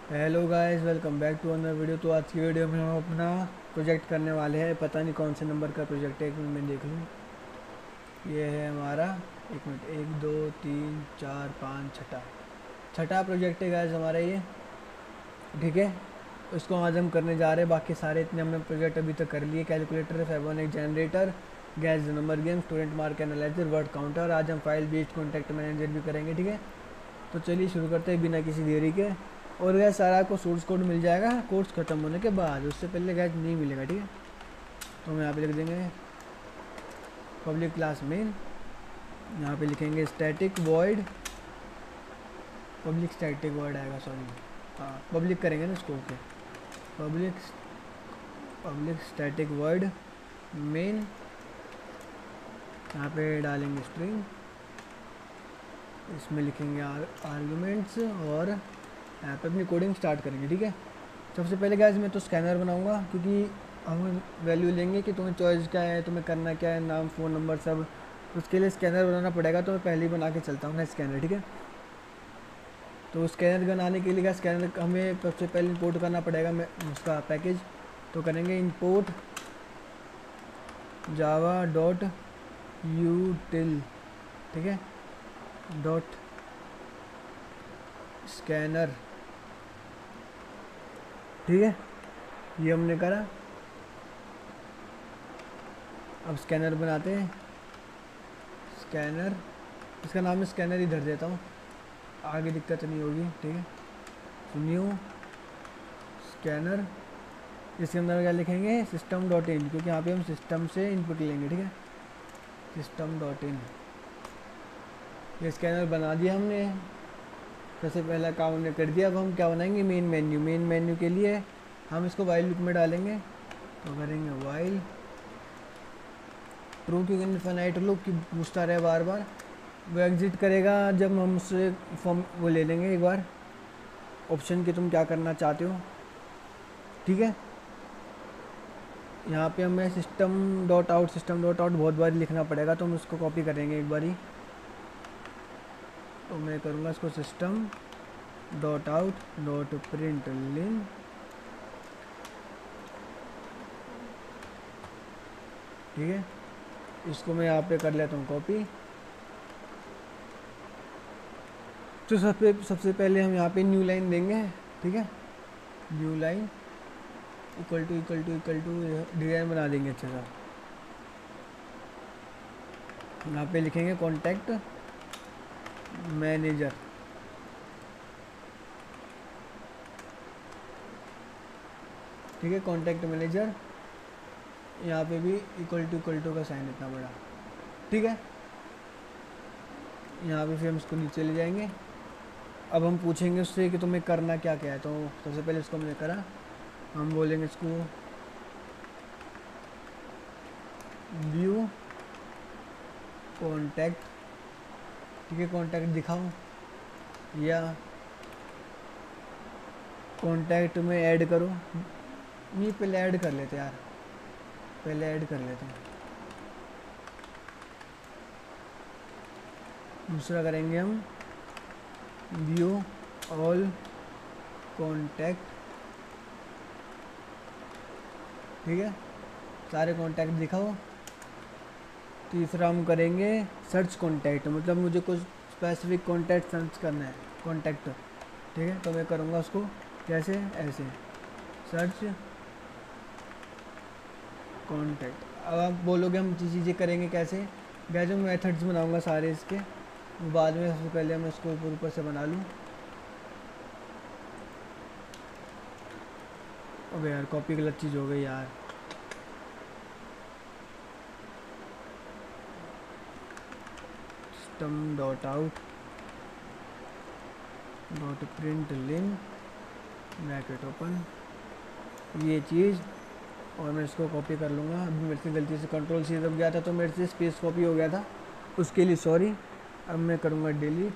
Hello guys, welcome back to another video. तो आज की वीडियो में हम अपना प्रोजेक्ट करने वाले हैं। पता नहीं कौन से नंबर का प्रोजेक्ट है, एक मिनट में देख लूँ। ये है हमारा, एक मिनट, 1 2 3 4 5 छठा छठा प्रोजेक्ट है गाइस हमारा ये। ठीक है, इसको आज हम करने जा रहे हैं। बाकी सारे इतने हमने प्रोजेक्ट अभी तक कर लिए। Calculator, Fibonacci generator, guess number game, student mark analyser, word counter. आज हम फाइल बेस्ड कॉन्टैक्ट मैनेजर भी करेंगे। ठीक है, तो चलिए शुरू करते हैं बिना किसी देरी के। और गैस सारा को सोर्स कोड मिल जाएगा कोर्स ख़त्म होने के बाद, उससे पहले गैस नहीं मिलेगा। ठीक है, तो हम यहाँ पे लिख देंगे पब्लिक क्लास मेन। यहाँ पे लिखेंगे static void, public static void आएगा, सॉरी, हाँ पब्लिक करेंगे ना इसको। Okay, public public static void main. यहाँ पे डालेंगे स्ट्रिंग, इसमें लिखेंगे आर्गुमेंट्स और यहाँ पे अपनी कोडिंग स्टार्ट करेंगे। ठीक है, सबसे पहले गैस मैं तो स्कैनर बनाऊंगा, क्योंकि हम वैल्यू लेंगे कि तुम्हें चॉइस क्या है, तुम्हें करना क्या है, नाम, फ़ोन नंबर सब। उसके लिए स्कैनर बनाना पड़ेगा, तो मैं पहले ही बना के चलता हूँ ना स्कैनर। ठीक है, तो स्कैनर बनाने के लिए क्या, स्कैनर हमें सबसे पहले इंपोर्ट करना पड़ेगा मैं उसका पैकेज। तो करेंगे इंपोर्ट जावा डॉट यूटिल, ठीक है, डॉट स्कैनर। ठीक है, ये हमने करा। अब स्कैनर बनाते हैं। स्कैनर, इसका नाम मैं स्कैनर ही धर देता हूँ, आगे दिक्कत नहीं होगी। ठीक है, न्यू स्कैनर। इसके अंदर क्या लिखेंगे, सिस्टम डॉट इन, क्योंकि यहाँ पे हम सिस्टम से इनपुट लेंगे। ठीक है, सिस्टम डॉट इन। ये स्कैनर बना दिया हमने, सबसे पहला काम हमने कर दिया। अब हम क्या बनाएंगे, मेन मेन्यू। मेन मेन्यू के लिए हम इसको वाइल लूप में डालेंगे। तो करेंगे वाइल ट्रू, क्योंकि इनफाइनाइट लूप की पूछता रहे बार बार। वो एग्जिट करेगा जब हम उससे फॉर्म वो ले लेंगे एक बार ऑप्शन कि तुम क्या करना चाहते हो। ठीक है, यहाँ पे हमें सिस्टम डॉट आउट बहुत बार लिखना पड़ेगा, तो हम उसको कॉपी करेंगे एक बारी। तो मैं करूँगा इसको system dot out dot println. ठीक है, इसको मैं यहाँ पे कर लेता हूँ कॉपी। तो सबसे पहले हम यहाँ पे न्यू लाइन देंगे। ठीक है, new line equal to design बना देंगे अच्छे सा। यहाँ पे लिखेंगे कॉन्टैक्ट मैनेजर। ठीक है, कॉन्टैक्ट मैनेजर, यहाँ पे भी इक्वल टू का साइन इतना बड़ा। ठीक है, यहाँ पे फिर हम इसको नीचे ले जाएंगे। अब हम पूछेंगे उससे कि तुम्हें करना क्या क्या है। तो सबसे पहले इसको हमने करा, हम बोलेंगे इसको व्यू कॉन्टैक्ट। ठीक है, कॉन्टैक्ट दिखाओ या कॉन्टैक्ट में ऐड करो। नहीं, पहले ऐड कर लेते यार, पहले ऐड कर लेते हैं। दूसरा करेंगे हम व्यू ऑल कॉन्टैक्ट। ठीक है, सारे कॉन्टैक्ट दिखाओ। तीसरा हम करेंगे सर्च कॉन्टैक्ट, मतलब मुझे कुछ स्पेसिफिक कॉन्टैक्ट सर्च करना है, कॉन्टैक्ट। ठीक है, तो मैं करूँगा उसको कैसे, ऐसे सर्च कॉन्टैक्ट। अब आप बोलोगे हम चीज़ें करेंगे कैसे, मैं जो मेथड्स बनाऊँगा सारे इसके बाद में। सबसे पहले मैं इसको ऊपर ऊपर से बना लूँ। अबे यार, कॉपी गलत चीज़ हो गई यार। System dot out dot println bracket open, ये चीज़, और मैं इसको कॉपी कर लूँगा। अभी मेरे से गलती से कंट्रोल सी दब गया था, तो मेरे से स्पेस कॉपी हो गया था, उसके लिए सॉरी। अब मैं करूँगा डिलीट।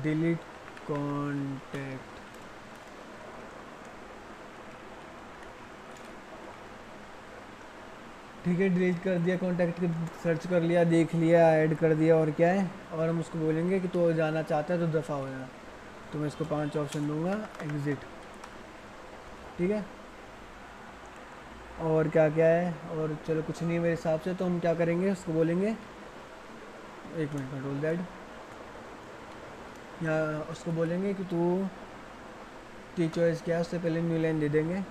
Delete contact. ठीक है, डिलीट कर दिया कॉन्टैक्ट, सर्च कर लिया, देख लिया, ऐड कर दिया, और क्या है, और हम उसको बोलेंगे कि तो जाना चाहता है तो दफ़ा हो जाना। तो मैं इसको 5 ऑप्शन दूंगा, एग्ज़िट। ठीक है, और क्या क्या है, और चलो कुछ नहीं मेरे हिसाब से, तो हम क्या करेंगे, उसको बोलेंगे, एक मिनट, कंट्रोल दैट, या उसको बोलेंगे कि तू की चॉइस क्या है, उससे पहले न्यू लाइन दे देंगे।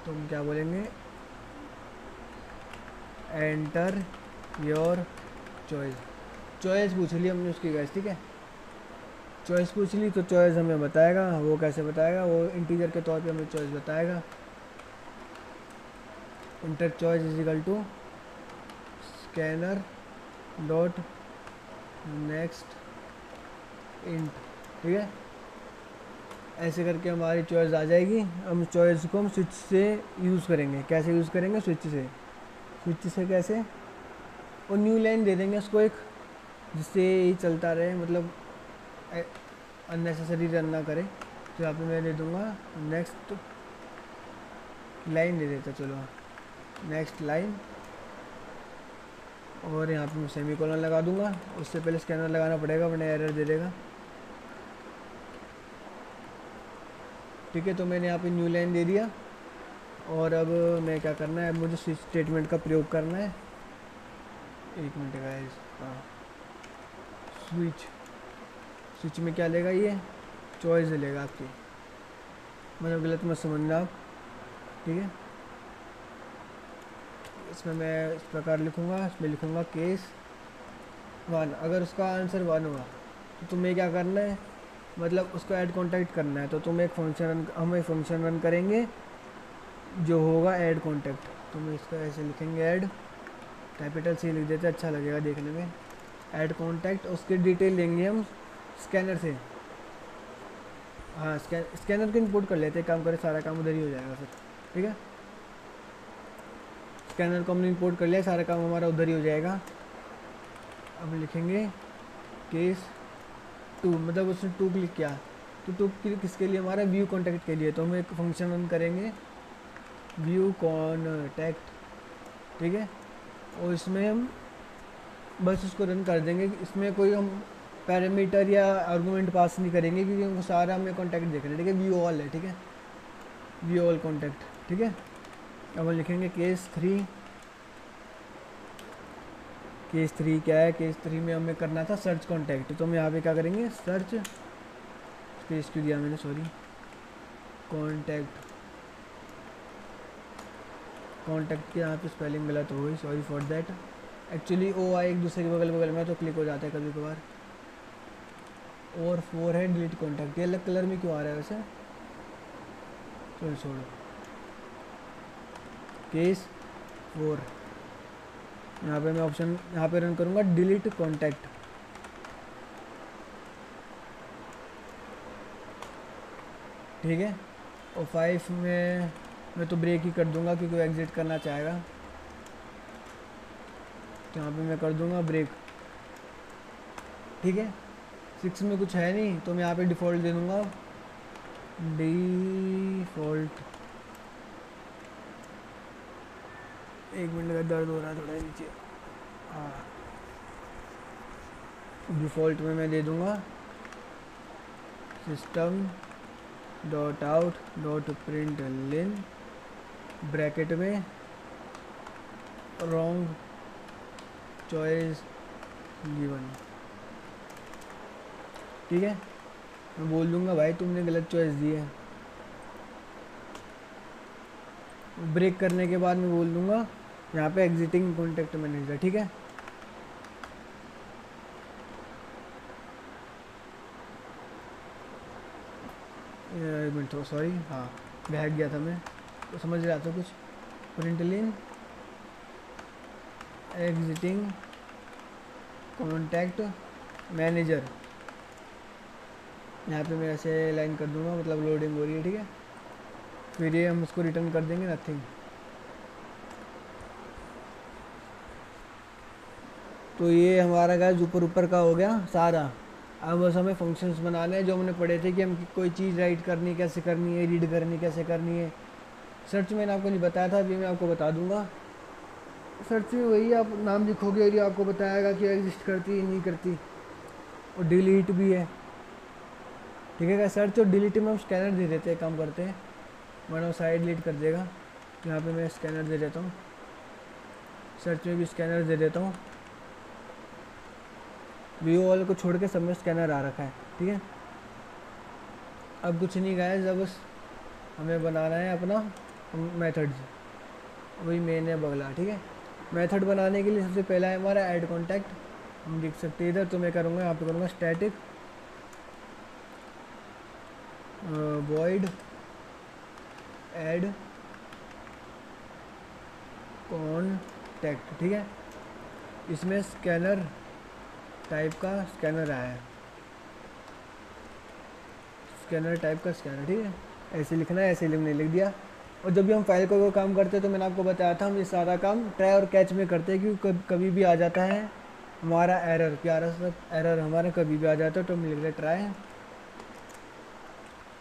तो हम क्या बोलेंगे, एंटर योर चॉइस। चॉइस पूछ ली हमने उसकी गैस, ठीक है, चॉइस पूछ ली, तो चॉइस हमें बताएगा। वो कैसे बताएगा, वो इंटीजर के तौर पे हमें चॉइस बताएगा। Int choice is equal to scanner dot next int. ठीक है, ऐसे करके हमारी चॉइस आ जाएगी। हम चॉइस को हम स्विच से यूज़ करेंगे। कैसे यूज़ करेंगे, स्विच से। स्विच से कैसे, और न्यू लाइन दे देंगे उसको एक, जिससे ये चलता रहे, मतलब अननेसेसरी रन ना करे। तो यहाँ पे मैं दे दूँगा नेक्स्ट लाइन दे देता, चलो नेक्स्ट लाइन, और यहाँ पे मैं सेमी कॉलन लगा दूँगा। उससे पहले स्कैनर लगाना पड़ेगा वरना एरर दे देगा। ठीक है, तो मैंने यहाँ पे न्यू लाइन दे दिया, और अब मैं क्या करना है, अब मुझे स्विच स्टेटमेंट का प्रयोग करना है। एक मिनट गाइस, हाँ, स्विच, स्विच में क्या लेगा, ये चॉइस लेगा आपकी, मतलब गलत मत समझना आप। ठीक है, इसमें मैं इस प्रकार लिखूँगा, इसमें लिखूँगा केस 1। अगर उसका आंसर 1 हुआ तो तुम्हें क्या करना है, मतलब उसको ऐड कॉन्टैक्ट करना है। तो तुम एक फंक्शन, हम एक फंक्शन रन करेंगे जो होगा ऐड कॉन्टैक्ट। तो मैं इसका ऐसे लिखेंगे, ऐड, कैपिटल सी लिख देते, अच्छा लगेगा देखने में, ऐड कॉन्टैक्ट। उसकी डिटेल लेंगे हम स्कैनर से, हाँ स्कैनर को इंपोर्ट कर लेते हैं, काम करे, सारा काम उधर ही हो जाएगा फिर। ठीक है, स्कैनर को हमने इंपोर्ट कर लिया, सारा काम हमारा उधर ही हो जाएगा। अब लिखेंगे केस 2, मतलब उसने 2 क्लिक किया, तो 2 किसके लिए, हमारा व्यू कॉन्टैक्ट के लिए। तो हम एक फंक्शन रन करेंगे व्यू कॉन्टैक्ट। ठीक है, और इसमें हम बस उसको रन कर देंगे, इसमें कोई हम पैरामीटर या आर्गूमेंट पास नहीं करेंगे, क्योंकि हमको सारा हमें कॉन्टैक्ट देखना है। ठीक है, व्यू ऑल है, ठीक है, व्यू ऑल कॉन्टैक्ट। ठीक है, अब हम लिखेंगे केस 3। केस 3 क्या है, केस 3 में हमें करना था सर्च कॉन्टैक्ट। तो हम यहाँ पे क्या करेंगे, सर्च, स्पेस क्यों दिया मैंने, सॉरी, कॉन्टैक्ट, कॉन्टैक्ट के यहाँ पे स्पेलिंग गलत हो गई, सॉरी फॉर दैट। एक्चुअली ओ आई एक दूसरे के बगल बगल में तो क्लिक हो जाता है कभी कभार। और 4 है डिलीट कॉन्टैक्ट, ये अलग कलर में क्यों आ रहा है वैसे, चलो छोड़ो। केस 4, यहाँ पे मैं ऑप्शन यहाँ पे रन करूँगा डिलीट कॉन्टैक्ट। ठीक है, और 5 में मैं तो ब्रेक ही कर दूंगा क्योंकि वो एग्जिट करना चाहेगा, तो यहाँ पे मैं कर दूंगा ब्रेक। ठीक है, 6 में कुछ है नहीं, तो मैं यहाँ पे डिफ़ॉल्ट दे दूंगा, डिफ़ॉल्ट। एक मिनट का दर्द हो रहा है थोड़ा नीचे, हाँ। डिफ़ॉल्ट में मैं दे दूंगा system dot out dot println bracket में रॉन्ग चॉइस गिवन। ठीक है, मैं बोल दूंगा भाई तुमने गलत चॉइस दी है। ब्रेक करने के बाद मैं बोल दूंगा यहाँ पे एग्जिटिंग कॉन्टैक्ट मैनेजर। ठीक है, एक मिनट, तो सॉरी, हाँ बहक गया था मैं, तो समझ रहा था कुछ। प्रिंटलिन एग्जिटिंग कॉन्टैक्ट मैनेजर, यहाँ पे मैं ऐसे लाइन कर दूंगा, मतलब लोडिंग हो रही है। ठीक है, फिर ये हम उसको रिटर्न कर देंगे नथिंग। तो ये हमारा गाइस ऊपर ऊपर का हो गया सारा। अब बस हमें फंक्शंस बनाने हैं जो हमने पढ़े थे कि हम कोई चीज़ राइट करनी कैसे करनी है, रीड करनी कैसे करनी है। सर्च मैंने आपको नहीं बताया था, अभी मैं आपको बता दूंगा। सर्च में वही आप नाम लिखोगे और ये आपको बताएगा कि एग्जिस्ट करती है नहीं करती, और डिलीट भी है। ठीक है, सर्च और डिलीट में हम स्कैनर दे देते हैं, काम करते हैं, वरना साइड डिलीट कर देगा। यहाँ पे मैं स्कैनर दे देता हूँ, सर्च में भी स्कैनर दे देता हूँ, व्यू ऑल को छोड़ के सब में स्कैनर आ रखा है। ठीक है, अब कुछ नहीं गाइस, अब बस हमें बनाना है अपना मेथड्स, वही मेन है बगला। ठीक है, मेथड बनाने के लिए सबसे पहला है हमारा ऐड कॉन्टैक्ट, हम लिख सकते हैं इधर, तो मैं करूँगा यहाँ पे करूँगा स्टैटिक वॉइड ऐड कॉन्टैक्ट। ठीक है, इसमें स्कैनर टाइप का स्कैनर आया है, स्कैनर टाइप का स्कैनर। ठीक है, ऐसे लिखना है, ऐसे लिखने लिख दिया। और जब भी हम फाइल को काम करते हैं तो मैंने आपको बताया था हम ये सारा काम ट्राई और कैच में करते हैं, क्योंकि कभी भी आ जाता है हमारा एरर, प्यारा सा एरर हमारा कभी भी आ जाता है, तो हम लिख रहे ट्राई,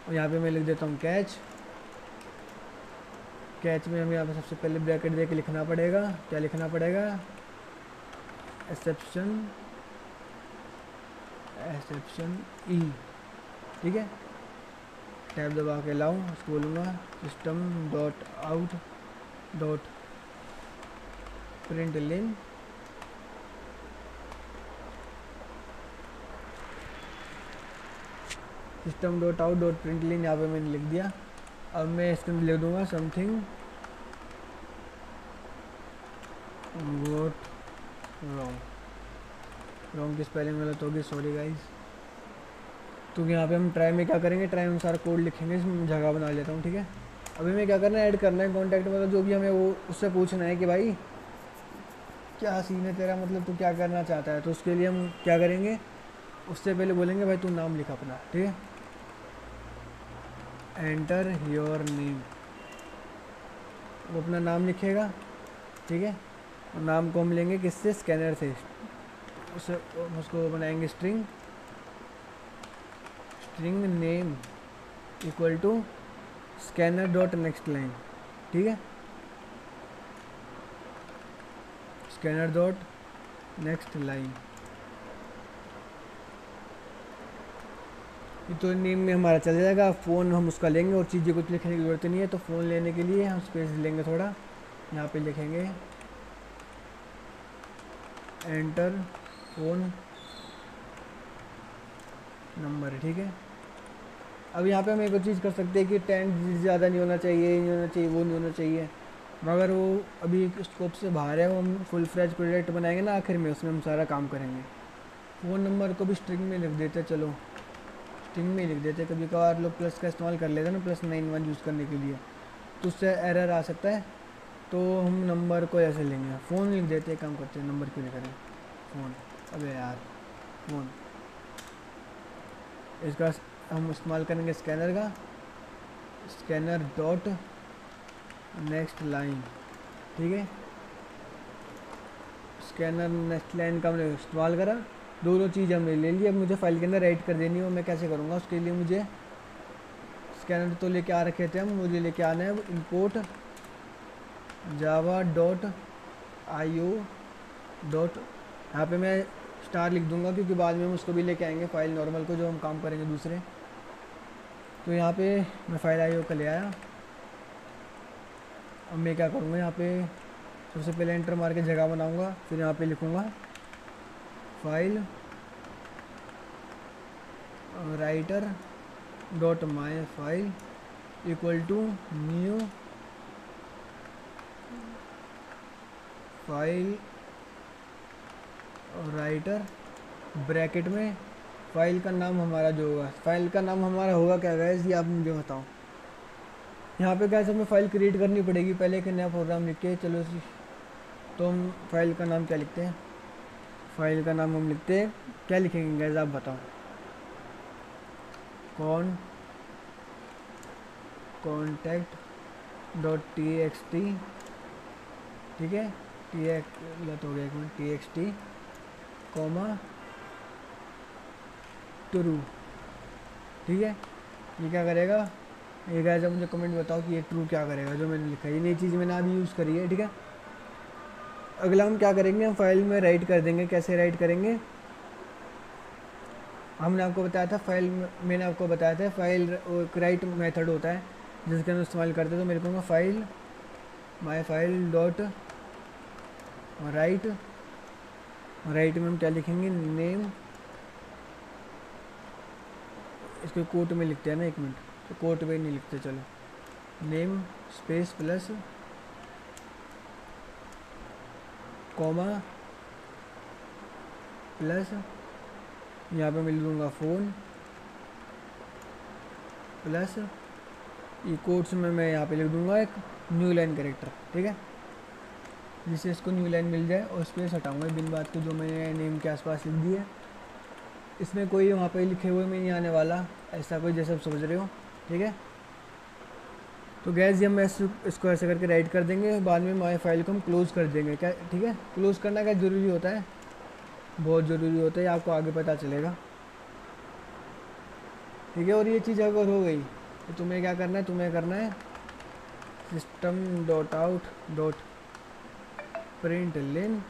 और यहाँ पे मैं लिख देता हूँ कैच। कैच में हमें यहाँ पे सबसे पहले ब्रैकेट दे के लिखना पड़ेगा, क्या लिखना पड़ेगा, एक्सेप्शन ई। ठीक है, टैब दबा के लाऊं, उसको बोलूँगा system dot out dot println system dot out dot println, यहाँ पे मैंने लिख दिया। अब मैं इसके अंदर लिख दूँगा समथिंग वॉट रॉन्ग की स्पेलिंग गलत होगी, सॉरी गाइस। तो यहाँ पे हम ट्राई में क्या करेंगे, ट्राई में सारा कोड लिखेंगे, इसमें जगह बना लेता हूँ। ठीक है, अभी मैं क्या करना है, ऐड करना है कॉन्टैक्ट, मतलब जो भी हमें वो उससे पूछना है कि भाई क्या सीन है तेरा, मतलब तू क्या करना चाहता है। तो उसके लिए हम क्या करेंगे, उससे पहले बोलेंगे भाई तू नाम लिख अपना। ठीक है, एंटर योर नेम, वो अपना नाम लिखेगा। ठीक है, और नाम को हम लेंगे किससे, स्कैनर से, उसको बनाएंगे string name equal to scanner dot next line. ठीक है, स्कैनर डॉट नेक्स्ट लाइन, तो नेम में हमारा चल जाएगा। फ़ोन हम उसका लेंगे और चीज़ें कुछ लिखने की ज़रूरत नहीं है, तो फ़ोन लेने के लिए हम स्पेस लेंगे थोड़ा, यहाँ पे लिखेंगे एंटर फ़ोन नंबर। ठीक है, अब यहाँ पे हम एक और चीज़ कर सकते हैं कि 10 डिजिट ज़्यादा नहीं होना चाहिए, ये नहीं होना चाहिए, वो नहीं होना चाहिए, मगर वो अभी स्कोप से बाहर है, वो हम फुल फ्लैज प्रोजेक्ट बनाएंगे ना आखिर में, उसमें हम सारा काम करेंगे। फ़ोन नंबर को भी स्ट्रिंग में लिख देते, चलो स्ट्रिंग में लिख देते, कभी कभार लोग प्लस का इस्तेमाल कर लेते हैं ना, +91 यूज़ करने के लिए, तो उससे एरर आ सकता है। तो हम नंबर को ऐसे लेंगे, फ़ोन लिख देते, काम करते हैं, नंबर क्यों लिख रहे हैं फ़ोन, अबे यार फ़ोन। इसका हम इस्तेमाल करेंगे स्कैनर का, स्कैनर डॉट नेक्स्ट लाइन। ठीक है, स्कैनर नेक्स्ट लाइन का हमने इस्तेमाल करा, दोनों चीज़ हमने ले ली। अब मुझे फाइल के अंदर ऐड कर देनी हो, मैं कैसे करूँगा, उसके लिए मुझे स्कैनर तो लेके आ रखे थे हम, मुझे लेके आना है import Java dot I O dot, यहाँ पर मैं स्टार लिख दूंगा क्योंकि बाद में हम उसको भी लेके आएंगे फाइल नॉर्मल को, जो हम काम करेंगे दूसरे। तो यहाँ पे मैं फाइल आई ओ का ले आया। अब मैं क्या करूँगा, यहाँ पे सबसे पहले एंटर मार के जगह बनाऊँगा, फिर यहाँ पे लिखूँगा file writer dot my file equal to new file writer, bracket में फाइल का नाम हमारा जो होगा, फाइल का नाम हमारा होगा क्या गाइस, ये आप मुझे बताओ। यहाँ पे गाइस हमें फ़ाइल क्रिएट करनी पड़ेगी पहले, एक नया प्रोग्राम लिख के, चलो तो हम फाइल का नाम क्या लिखते हैं, फाइल का नाम हम लिखते हैं, क्या लिखेंगे गाइस आप बताओ, contact dot T X T. ठीक है, गलत हो गया एक मिनट, TXT कॉमा ट्रू। ठीक है, ये क्या करेगा, ये गाइस आप मुझे कमेंट बताओ कि ये ट्रू क्या करेगा, जो मैंने लिखा है, ये नई चीज़ मैंने अभी यूज़ करी है। ठीक है, अगला हम क्या करेंगे, हम फाइल में राइट कर देंगे। कैसे राइट करेंगे, हमने आपको बताया था फाइल, मैंने आपको बताया था फाइल राइट मेथड होता है जिसके हम इस्तेमाल करते हैं। तो मेरे को file my file dot right, right में हम क्या लिखेंगे, नेम, इसको कोट में लिखते हैं ना, 1 मिनट, तो कोट में नहीं लिखते, चलो, name space plus comma plus, यहाँ पे मैं लिख दूँगा फ़ोन प्लस, ये कोट्स में मैं यहाँ पे लिख दूँगा एक न्यू लाइन कैरेक्टर, ठीक है, जिससे इसको न्यू लाइन मिल जाए। और स्पेस हटाऊँगा बिन बात के जो मैंने नेम के आसपास लिख दी है, इसमें कोई वहाँ पे लिखे हुए में नहीं आने वाला, ऐसा कोई जैसे आप समझ रहे हो, ठीक है। तो गैस हम इसको ऐसे करके राइट कर देंगे, बाद में माई फाइल को हम क्लोज़ कर देंगे, क्या, ठीक है। क्लोज़ करना क्या ज़रूरी होता है, बहुत ज़रूरी होता है, आपको आगे पता चलेगा, ठीक है। और ये चीज़ अगर हो गई तो तुम्हें क्या करना है, तुम्हें करना है system dot out dot println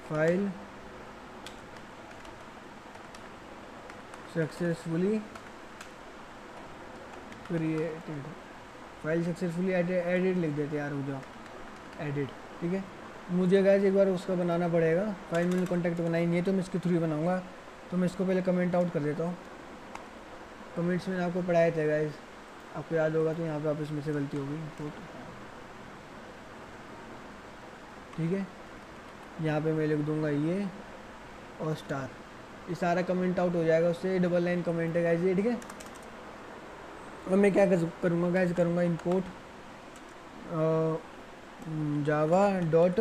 file successfully created, file successfully edit लिख देते यार, हो जाओ एडिट, ठीक है। मुझे गाइस एक बार उसका बनाना पड़ेगा, फाइल मैंने कॉन्टैक्ट बनाई नहीं है तो मैं इसके थ्रू ही बनाऊंगा। तो मैं इसको पहले कमेंट आउट कर देता हूँ। कमेंट्स मैंने आपको पढ़ाए थे गाइस, आपको याद होगा, तो यहाँ पे आप इसमें से गलती होगी, ठीक है। यहाँ पे मैं लिख दूँगा ये और स्टार, ये सारा कमेंट आउट हो जाएगा, उससे डबल लाइन कमेंट है गाइस ये, ठीक है। और मैं क्या करूँगा गाइस, करूँगा import Java dot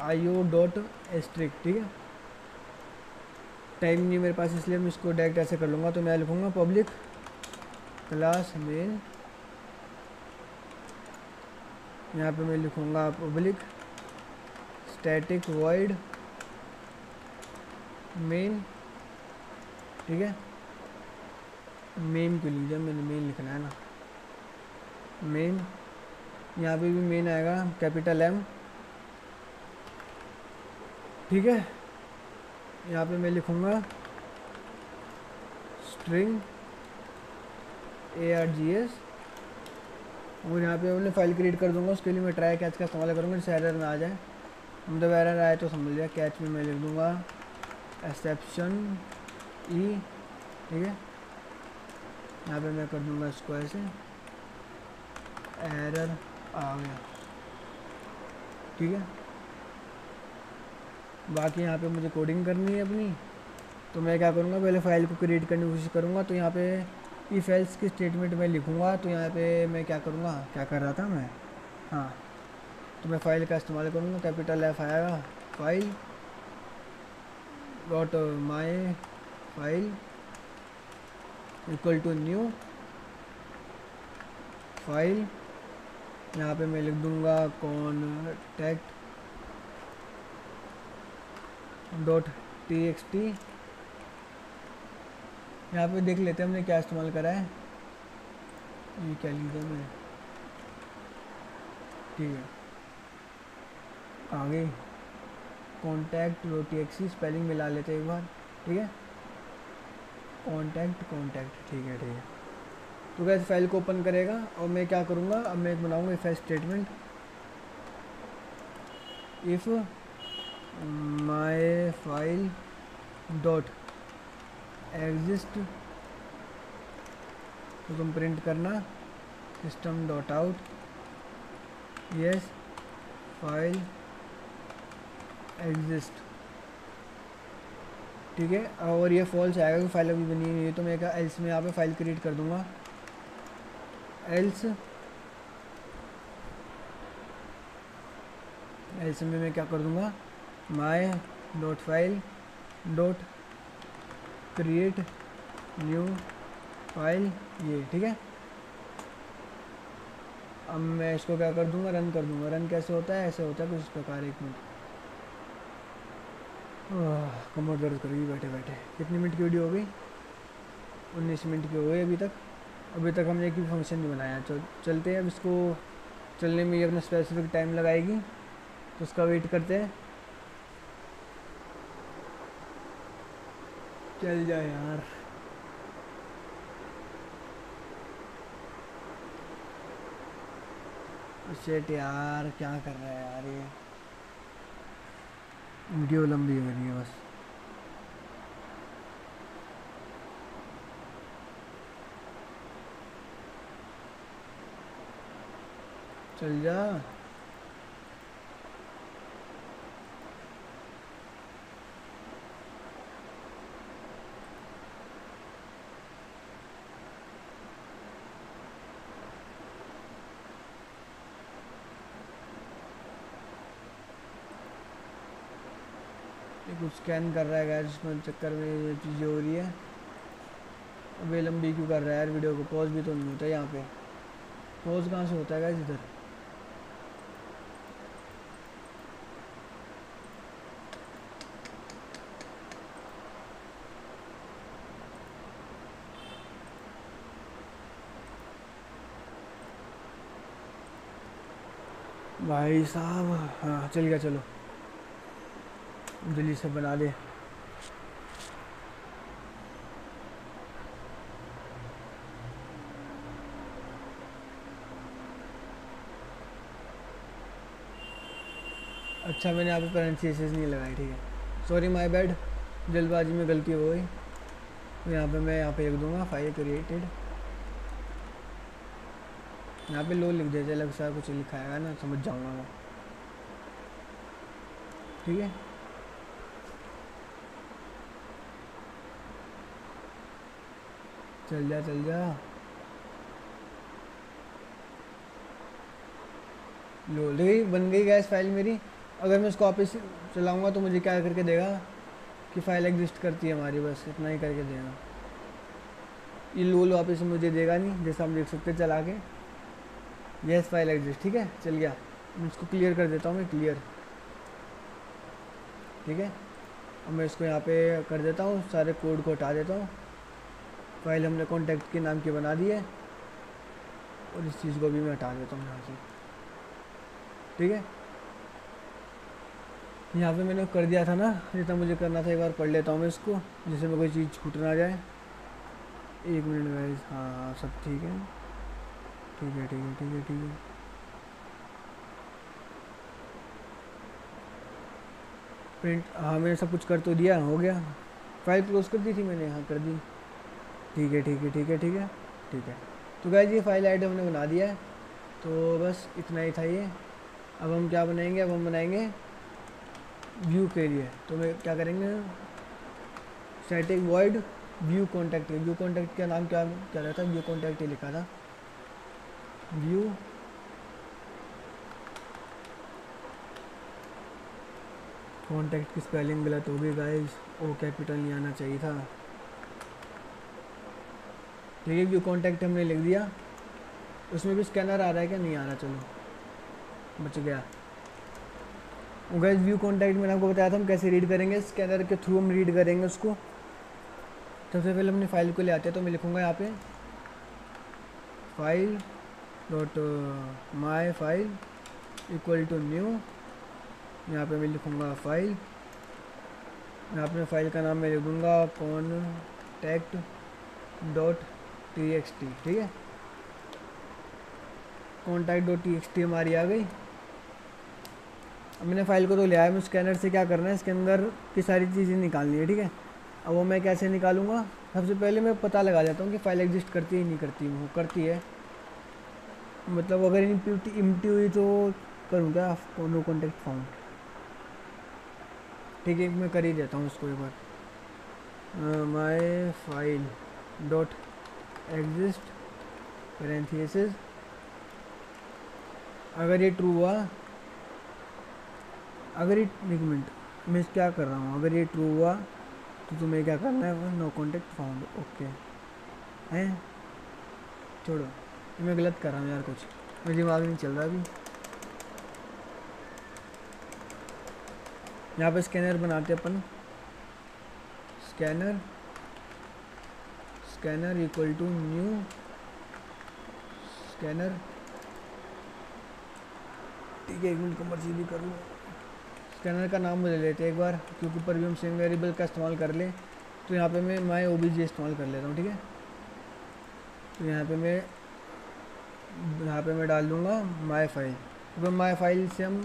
IO dot asterisk, ठीक है। टाइम नहीं मेरे पास, इसलिए मैं इसको डायरेक्ट ऐसे कर लूँगा। तो मैं लिखूँगा पब्लिक क्लास मेन, यहाँ पे मैं लिखूँगा पब्लिक स्टैटिक वॉइड मेन, ठीक है। मेन क्यों लिख दिया मैंने, मेन लिखना है ना, मेन, यहाँ पे भी मेन आएगा कैपिटल M, ठीक है। यहाँ पे मैं लिखूँगा स्ट्रिंग ARGS, और यहाँ पे मैंने फाइल क्रिएट कर दूँगा। उसके लिए मैं ट्राई कैच का इस्तेमाल करूँगा, जिससे एरर ना आ जाए। मतलब एरर आए तो समझ लिया, कैच में मैं लिख दूँगा एक्सेप्शन E, ठीक है। यहाँ पे मैं कर दूँगा इसको ऐसे, एरर आ गया, ठीक है। बाकी यहाँ पे मुझे कोडिंग करनी है अपनी, तो मैं क्या करूँगा, पहले फ़ाइल को क्रिएट करने की कोशिश करूँगा। तो यहाँ पे इफ एल्स की स्टेटमेंट मैं लिखूँगा। तो यहाँ पे मैं क्या करूँगा, क्या कर रहा था मैं, हाँ, तो मैं फ़ाइल का इस्तेमाल करूँगा, कैपिटल F आएगा, file dot my file equal to new file, यहाँ पे मैं लिख दूँगा कॉन्टैक्ट डॉट TXT। यहाँ पे देख लेते हैं हमने क्या इस्तेमाल करा है, ये क्या लिख दिया मैंने, ठीक है, आगे कॉन्टैक्ट डॉट TXT स्पेलिंग मिला लेते हैं एक बार, ठीक है, कॉन्टैक्ट, ठीक है, ठीक है। तो वैसे फाइल को ओपन करेगा और मैं क्या करूँगा, अब मैं एक बनाऊँगा if statement, if my file dot exist, तो तुम प्रिंट करना system dot out yes file exist, ठीक है। और ये फॉल्स आएगा कि फाइल अभी बनी हुई है। तो मैं क्या एल्स में यहाँ पे फाइल क्रिएट कर दूँगा, एल्स में मैं क्या कर दूँगा, माई dot file dot create new file, ये ठीक है। अब मैं इसको क्या कर दूँगा, रन कर दूँगा। रन कैसे होता है, ऐसे होता है कुछ इस प्रकार। 1 मिनट, कमर दर्द करेगी बैठे बैठे। कितनी मिनट की वीडियो हो गई, 19 मिनट की हो गई अभी तक। अभी तक हमने एक भी फंक्शन नहीं बनाया। चलते हैं अब इसको, चलने में ये अपना स्पेसिफिक टाइम लगाएगी तो उसका वेट करते हैं। चल जाए यार। शिट यार, क्या कर रहा है यार ये, वीडियो लंबी हो रही है बस। चल जा। ये कुछ स्कैन कर रहा है गाइस, इसमें चक्कर में ये चीज़ें हो रही है। अब ये लंबी क्यों कर रहा है यार वीडियो को? पॉज भी तो नहीं होता यहाँ पे। पॉज कहाँ से होता है गाइस इधर? भाई साहब, हाँ चल गया। चलो जल्दी से बना दे। अच्छा मैंने यहाँ पे पेरेंथीसिस नहीं लगाई, ठीक है, सॉरी माय बैड, जल्दबाजी में गलती हो गई। तो यहाँ पे मैं यहाँ पे लिख दूँगा फाइल क्रिएटेड, यहाँ पे लो लिख देते, अलग सा कुछ लिखा है ना, समझ जाऊँगा मैं, ठीक है। चल जा चल जा। लो ले बन गई गैस फाइल मेरी। अगर मैं इसको वापस चलाऊँगा तो मुझे क्या करके देगा कि फ़ाइल एग्जिस्ट करती है हमारी, बस इतना ही करके देगा। ये लोल वापस मुझे देगा नहीं, जैसा हम देख सकते हैं चला के। यस फाइल एग्जिस्ट, ठीक है चल गया। मैं इसको क्लियर कर देता हूँ, मैं क्लियर, ठीक है। अब मैं इसको यहाँ पे कर देता हूँ, सारे कोड को हटा देता हूँ। फाइल हमने कॉन्टैक्ट के नाम की बना दी है, और इस चीज़ को भी मैं हटा देता हूँ यहाँ से, ठीक है। यहाँ पे मैंने कर दिया था ना जितना मुझे करना था, एक बार पढ़ लेता हूँ मैं इसको, जिससे मैं कोई चीज़ छूट ना जाए। एक मिनट गाइस, हाँ हाँ सब ठीक है, ठीक है ठीक है ठीक है ठीक है। प्रिंट, हाँ मैंने सब कुछ कर तो दिया, हो गया। फाइल क्लोज कर दी थी मैंने, हाँ कर दी, ठीक है ठीक है ठीक है ठीक है ठीक है। तो गाइस ये फाइल आइटम हमने बना दिया है, तो बस इतना ही था ये। अब हम क्या बनाएंगे, अब हम बनाएंगे व्यू के लिए। तो मैं क्या करेंगे, static void view contact. View contact का नाम क्या क्या रहता है, व्यू कॉन्टैक्ट ही लिखा था, व्यू कॉन्टैक्ट की स्पेलिंग गलत हो गई गाइस, ओ कैपिटल नहीं आना चाहिए था, ठीक है। व्यू कॉन्टैक्ट हमने लिख दिया। उसमें भी स्कैनर आ रहा है क्या, नहीं आ रहा, चलो बच गया। गाइस व्यू कॉन्टैक्ट मैंने आपको बताया था हम कैसे रीड करेंगे, स्कैनर के थ्रू हम रीड करेंगे उसको। सबसे पहले अपनी फाइल को ले आते हैं, तो मैं लिखूँगा यहाँ पे file dot my file equal to new. यहाँ पे मैं लिखूँगा फाइल, यहाँ पे फाइल का नाम मैं लिख दूँगा कॉन्टैक्ट डॉट txt, ठीक है। कॉन्टैक्ट डॉट txt हमारी आ गई। अब मैंने फाइल को तो ले आया, मैं स्कैनर से क्या करना है, इसके अंदर की सारी चीज़ें निकालनी है, ठीक है। अब वो मैं कैसे निकालूंगा, सबसे पहले मैं पता लगा देता हूँ कि फ़ाइल एग्जिस्ट करती है नहीं करती, वो करती है, मतलब अगर इम्प्टी हुई तो करूँगा नो कॉन्टैक्ट फाउंड, ठीक है। मैं कर ही देता हूँ इसको एक बार, my file dot exist parenthesis. अगर ये ट्रू हुआ, अगर ये, एक मिनट मैं क्या कर रहा हूँ, अगर ये ट्रू हुआ तो तुम्हें क्या करना है, नो कॉन्टैक्ट फाउंड, ओके हैं। छोड़ो, मैं गलत कर रहा हूँ यार, कुछ मेरे दिमाग नहीं चल रहा अभी। यहाँ पे स्कैनर बनाते अपन, scanner scanner equal to new scanner, ठीक है, एक मिनट को मर्जी भी कर लूँ। स्कैनर का नाम ले लेते हैं एक बार, क्योंकि ऊपर भी हम स्ट्रिंग वेरिएबल का इस्तेमाल कर ले, तो यहाँ पे मैं माई ओबीजे इस्तेमाल कर लेता हूँ, ठीक है। तो यहाँ पे मैं डाल दूँगा माई फाइल, क्योंकि माई फाइल से हम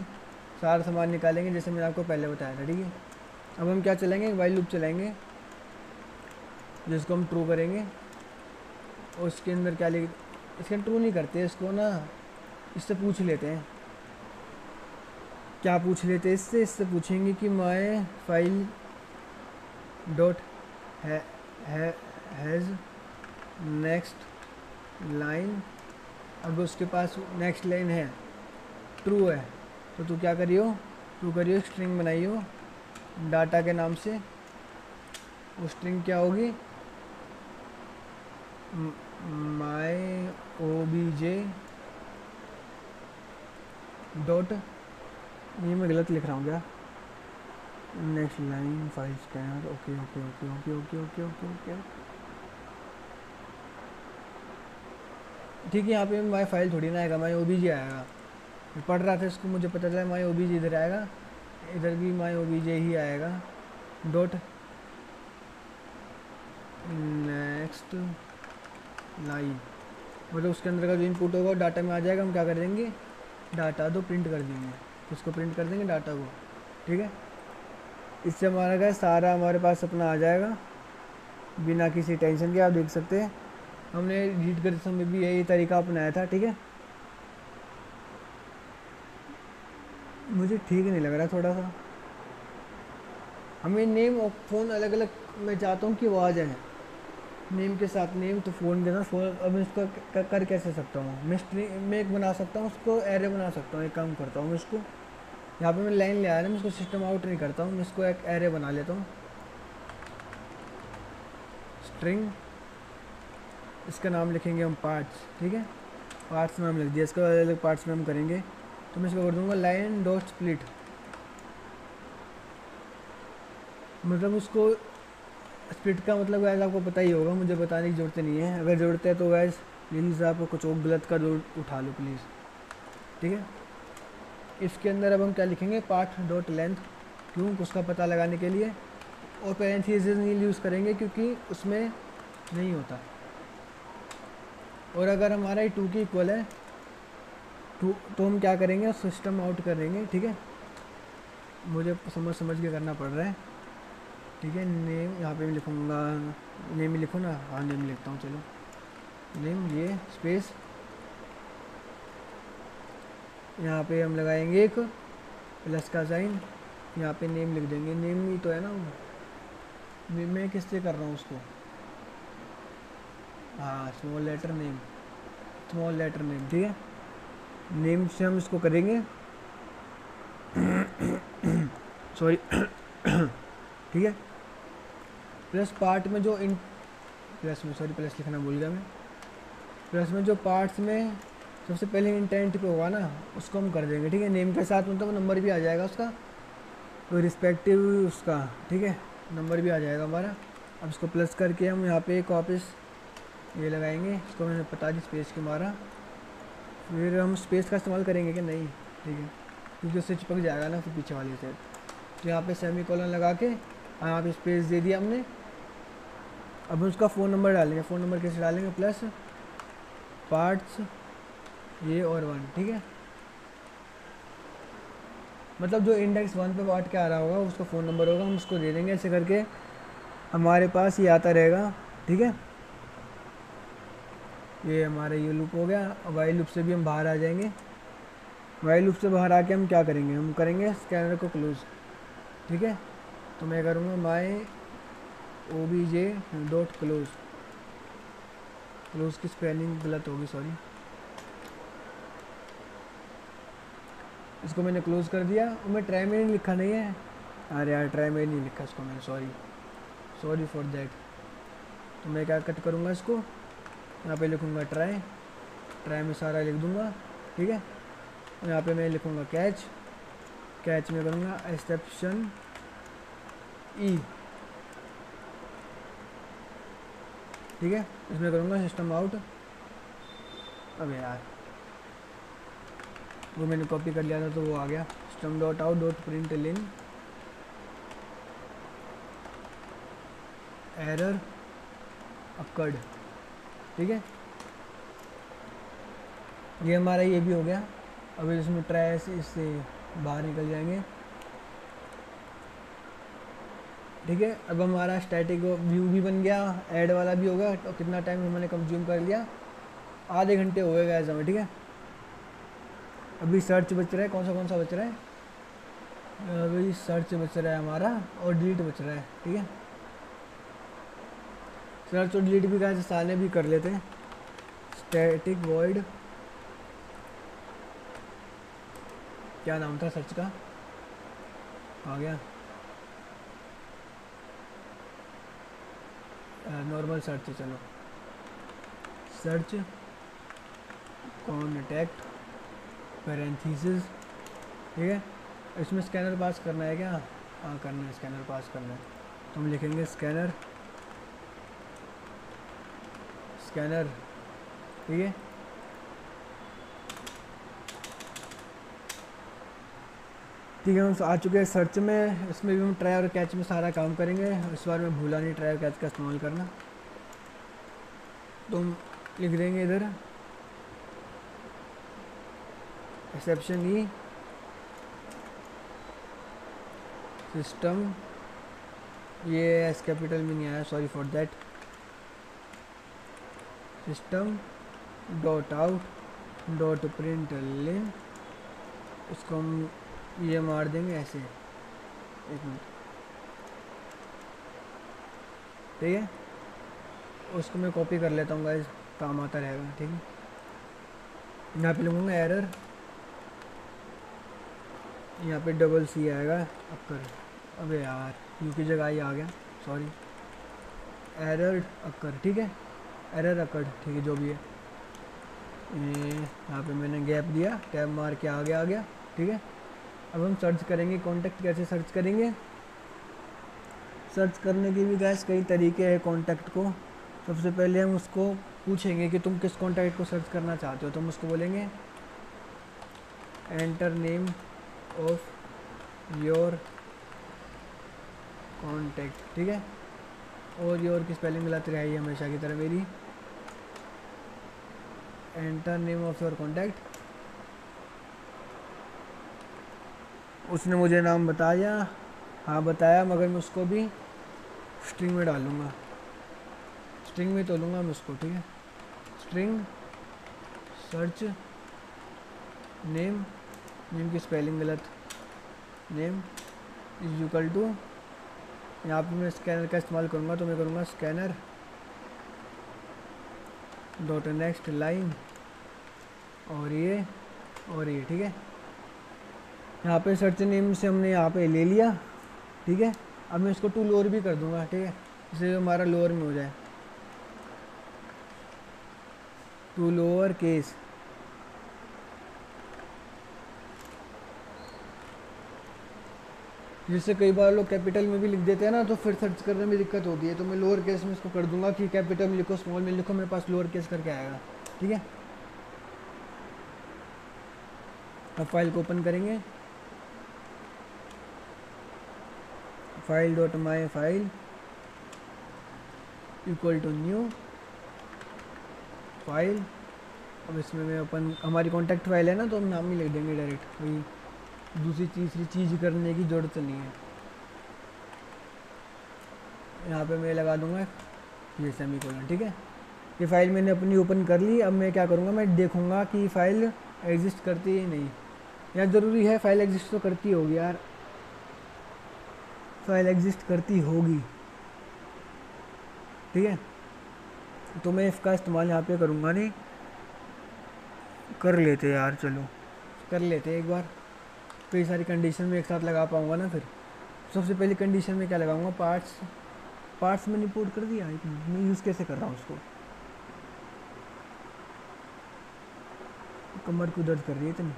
सारा सामान निकालेंगे, जैसे मैंने आपको पहले बताया था, ठीक है। अब हम क्या चलाएंगे, वाइल लूप चलाएंगे, जिसको हम ट्रू करेंगे, और उसके अंदर क्या लिख, इसके ट्रू नहीं करते, इसको ना इससे पूछ लेते हैं। क्या पूछ लेते हैं इससे पूछेंगे कि माई file dot has next line. अब उसके पास नेक्स्ट लाइन है, ट्रू है, तो तू क्या करियो, तू करियो स्ट्रिंग बनाइयो डाटा के नाम से। वो स्ट्रिंग क्या होगी, माई ओबीजे डॉट, ये मैं गलत लिख रहा हूँ क्या, next line file scanner, okay okay okay okay okay okay okay okay, ठीक है। यहाँ पे माई फाइल थोड़ी ना आएगा, माई ओबीजे आएगा। मैं पढ़ रहा था इसको, मुझे पता चला माई ओबीजे इधर आएगा, इधर भी माई ओबीजे ही आएगा, डॉट नेक्स्ट लाइन, मतलब उसके अंदर का जो इनपुट होगा डाटा में आ जाएगा। हम क्या कर देंगे, डाटा दो प्रिंट कर देंगे, उसको प्रिंट कर देंगे डाटा को, ठीक है। इससे हमारा क्या सारा हमारे पास अपना आ जाएगा बिना किसी टेंशन के। आप देख सकते हैं हमने रीड करते समय भी यही तरीका अपनाया था, ठीक है। मुझे ठीक नहीं लग रहा थोड़ा सा, हमें नेम और फ़ोन अलग अलग मैं चाहता हूँ कि वो आ जाए, नेम के साथ नेम, तो फ़ोन के साथ फ़ोन। अब मैं इसको कर कैसे सकता हूँ, मैं एक बना सकता हूँ, उसको एरे बना सकता हूँ। एक काम करता हूँ, मैं इसको यहाँ पे मैं लाइन ले आया ना, मैं इसको सिस्टम आउट नहीं करता हूँ, मैं इसको एक एरे बना लेता हूँ, स्ट्रिंग, इसका नाम लिखेंगे हम पार्ट्स, ठीक है। पार्ट्स नाम लिख दिया, इसको अलग अलग पार्ट्स में हम करेंगे। तो मैं इसको कर दूँगा लाइन डॉट स्प्लिट, मतलब उसको स्प्लिट का मतलब वैसे आपको पता ही होगा, मुझे बताने की ज़रूरत नहीं है। अगर ज़रूरत है तो वैसे प्लीज़ आप कुछ और गलत का जरूर उठा लो प्लीज़, ठीक है। इसके अंदर अब हम क्या लिखेंगे, पार्ट डॉट लेंथ, क्यों, उसका पता लगाने के लिए। और पैरेंथेसिस नहीं यूज़ करेंगे क्योंकि उसमें नहीं होता। और अगर हमारा ये 2 की इक्वल है तो हम क्या करेंगे, सिस्टम आउट करेंगे, ठीक है। मुझे समझ के करना पड़ रहा है, ठीक है। नेम यहाँ पे मैं लिखूँगा, नेम ही लिखूँ ना, हाँ नेम लिखता हूँ, चलो नेम, ये स्पेस, यहाँ पे हम लगाएंगे एक प्लस का साइन, यहाँ पे नेम लिख देंगे। नेम ही तो है ना, मैं किससे कर रहा हूँ उसको, हाँ small letter name, small letter name, ठीक है। नेम से हम इसको करेंगे सॉरी ठीक है। प्लस पार्ट में जो इन प्लस में, सॉरी प्लस लिखना भूल गया मैं, प्लस में जो पार्ट्स में सबसे पहले इंटेंट पे होगा ना, उसको हम कर देंगे, ठीक है। नेम के साथ मतलब नंबर भी आ जाएगा उसका, तो रिस्पेक्टिव उसका, ठीक है, नंबर भी आ जाएगा हमारा। अब इसको प्लस करके हम यहाँ पे एक वापस ये लगाएंगे, इसको मैंने पता दी स्पेस के मारा, फिर हम स्पेस का इस्तेमाल करेंगे कि नहीं, ठीक है, क्योंकि उससे चिपक जाएगा ना फिर पीछे वाले से। तो यहाँ पे सेमी कॉलन लगा के यहाँ पे स्पेस दे दिया हमने। अब उसका फ़ोन नंबर डालेंगे, फ़ोन नंबर कैसे डालेंगे, प्लस पार्ट्स ये और 1, ठीक है। मतलब जो इंडेक्स 1 पे पार्ट क्या आ रहा होगा उसका फ़ोन नंबर होगा, हम उसको दे देंगे। ऐसे करके हमारे पास ये आता रहेगा, ठीक है। ये हमारा ये लूप हो गया। वाइल लूप से भी हम बाहर आ जाएंगे। वाइल लूप से बाहर आके हम क्या करेंगे, हम करेंगे स्कैनर को क्लोज, ठीक है। तो मैं करूँगा माई ओबीजे डॉट क्लोज, क्लोज की स्पेलिंग गलत होगी, सॉरी। इसको मैंने क्लोज कर दिया, और मैं ट्राई में नहीं लिखा नहीं है, अरे यार ट्राई में नहीं लिखा इसको मैंने, सॉरी फॉर दैट। तो मैं क्या कट करूँगा इसको, यहाँ पे लिखूँगा ट्राई में सारा लिख दूँगा, ठीक है। यहाँ पे मैं लिखूँगा कैच में करूँगा एक्सेप्शन ई, ठीक है। इसमें करूँगा सिस्टम आउट, अबे यार वो मैंने कॉपी कर लिया था तो वो आ गया। System dot out dot println error occurred, ठीक है। ये हमारा ये भी हो गया। अब इसमें ट्राई इससे बाहर निकल जाएंगे, ठीक है। अब हमारा स्टैटिक व्यू भी बन गया, ऐड वाला भी होगा। तो कितना टाइम हमने कंज्यूम कर लिया, आधे घंटे हो गए गाइस हमें, ठीक है। अभी सर्च बच रहा है, कौन सा बच रहा है, अभी सर्च बच रहा है हमारा और डिलीट बच रहा है, ठीक है। सर्च और डिलीट भी गाइस साले भी कर लेते हैं। स्टैटिक वॉइड, क्या नाम था सर्च का, आ गया नॉर्मल सर्च है, चलो सर्च कॉन्टैक्ट पैरेंथेसिस, ठीक है। इसमें स्कैनर पास करना है क्या, हाँ करना है, स्कैनर पास करना है। तो हम लिखेंगे स्कैनर, स्कैनर, ठीक है। ठीक है, हम आ चुके हैं सर्च में। इसमें भी हम ट्राई और कैच में सारा काम करेंगे। इस बार मैं भूला नहीं ट्राई और कैच का इस्तेमाल करना। तो हम लिख देंगे इधर एक्सेप्शन ई सिस्टम, ये एस कैपिटल में नहीं आया, sorry for that. System dot out dot println, इसको हम ये मार देंगे ऐसे, एक मिनट, ठीक है। उसको मैं कॉपी कर लेता हूँ गाइस, काम आता रहेगा, ठीक है। यहाँ पे लिखूँगा एरर, यहाँ पे डबल सी आएगा अक्कर, अबे यार यू की जगह ही आ गया, सॉरी, एरर अक्कर, ठीक है, एरर अक्कर, ठीक है, जो भी है। यहाँ पे मैंने गैप दिया, टैब मार के आ गया, ठीक है। अब हम सर्च करेंगे कॉन्टैक्ट, कैसे सर्च करेंगे। सर्च करने के भी गैस कई तरीके हैं कॉन्टैक्ट को। सबसे पहले हम उसको पूछेंगे कि तुम किस कॉन्टैक्ट को सर्च करना चाहते हो, तो हम उसको बोलेंगे enter name of your contact, ठीक है। और योर की स्पेलिंग गलत रही हमेशा की तरह मेरी। Enter name of your contact, उसने मुझे नाम बताया, हाँ बताया, मगर मैं उसको भी स्ट्रिंग में डालूँगा, स्ट्रिंग में तो लूँगा मैं उसको, ठीक है। स्ट्रिंग सर्च नेम, नेम की स्पेलिंग गलत, नेम इज इक्वल टू, यहाँ पे मैं स्कैनर का इस्तेमाल करूँगा, तो मैं करूँगा स्कैनर डॉट नेक्स्ट लाइन, और ये ठीक है। यहाँ पे सर्च नेम से हमने यहाँ पे ले लिया, ठीक है। अब मैं इसको टू लोअर भी कर दूँगा, ठीक है, जिससे हमारा लोअर में हो जाए, टू लोअर केस, जिससे कई बार लोग कैपिटल में भी लिख देते हैं ना, तो फिर सर्च करने में दिक्कत होती है। तो मैं लोअर केस में इसको कर दूंगा कि कैपिटल में लिखो, स्मॉल में लिखो, मेरे पास लोअर केस करके आएगा, ठीक है। अब फाइल को ओपन करेंगे, file dot my file equal to new file. अब इसमें मैं ओपन, हमारी कॉन्टैक्ट फाइल है ना, तो हम नाम ही लिख देंगे डायरेक्ट, कोई दूसरी तीसरी चीज़ करने की ज़रूरत नहीं है। यहाँ पे मैं लगा दूंगा ये सेमीकोलन, ठीक है। ये फाइल मैंने अपनी ओपन कर ली। अब मैं क्या करूँगा, मैं देखूँगा कि फ़ाइल एग्जिस्ट करती है नहीं। यार ज़रूरी है, फाइल एग्जिस्ट तो करती होगी यार, फाइल एग्जिस्ट करती होगी, ठीक है। तो मैं इसका इस्तेमाल यहाँ पे करूँगा नहीं, कर लेते यार, चलो कर लेते एक बार। कई सारी कंडीशन में एक साथ लगा पाऊँगा ना। फिर सबसे पहली कंडीशन में क्या लगाऊंगा, पार्ट्स मैंने इंपोर्ट कर दिया। मैं यूज़ कैसे कर रहा हूँ उसको, कमर को दर्द कर रही है इतनी।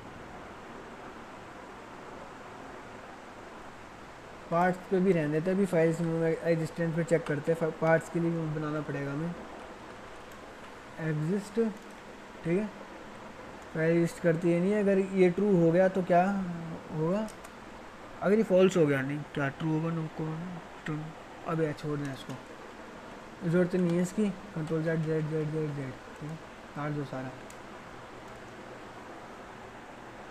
पार्ट्स पे भी रहने देते, अभी फाइल्स में एग्जिस्टेंस पे चेक करते हैं। पार्ट्स के लिए भी बनाना पड़ेगा हमें एग्जिस्ट, ठीक है। पहले लिस्ट करती है नहीं है। अगर ये ट्रू हो गया तो क्या होगा, अगर ये फॉल्स हो गया नहीं क्या ट्रू होगा, नो को ट्रू। अब यार छोड़ दें इसको, ज़रूरत नहीं है इसकी। Control Z Z Z Z Z, ठीक है, काट दो सारा।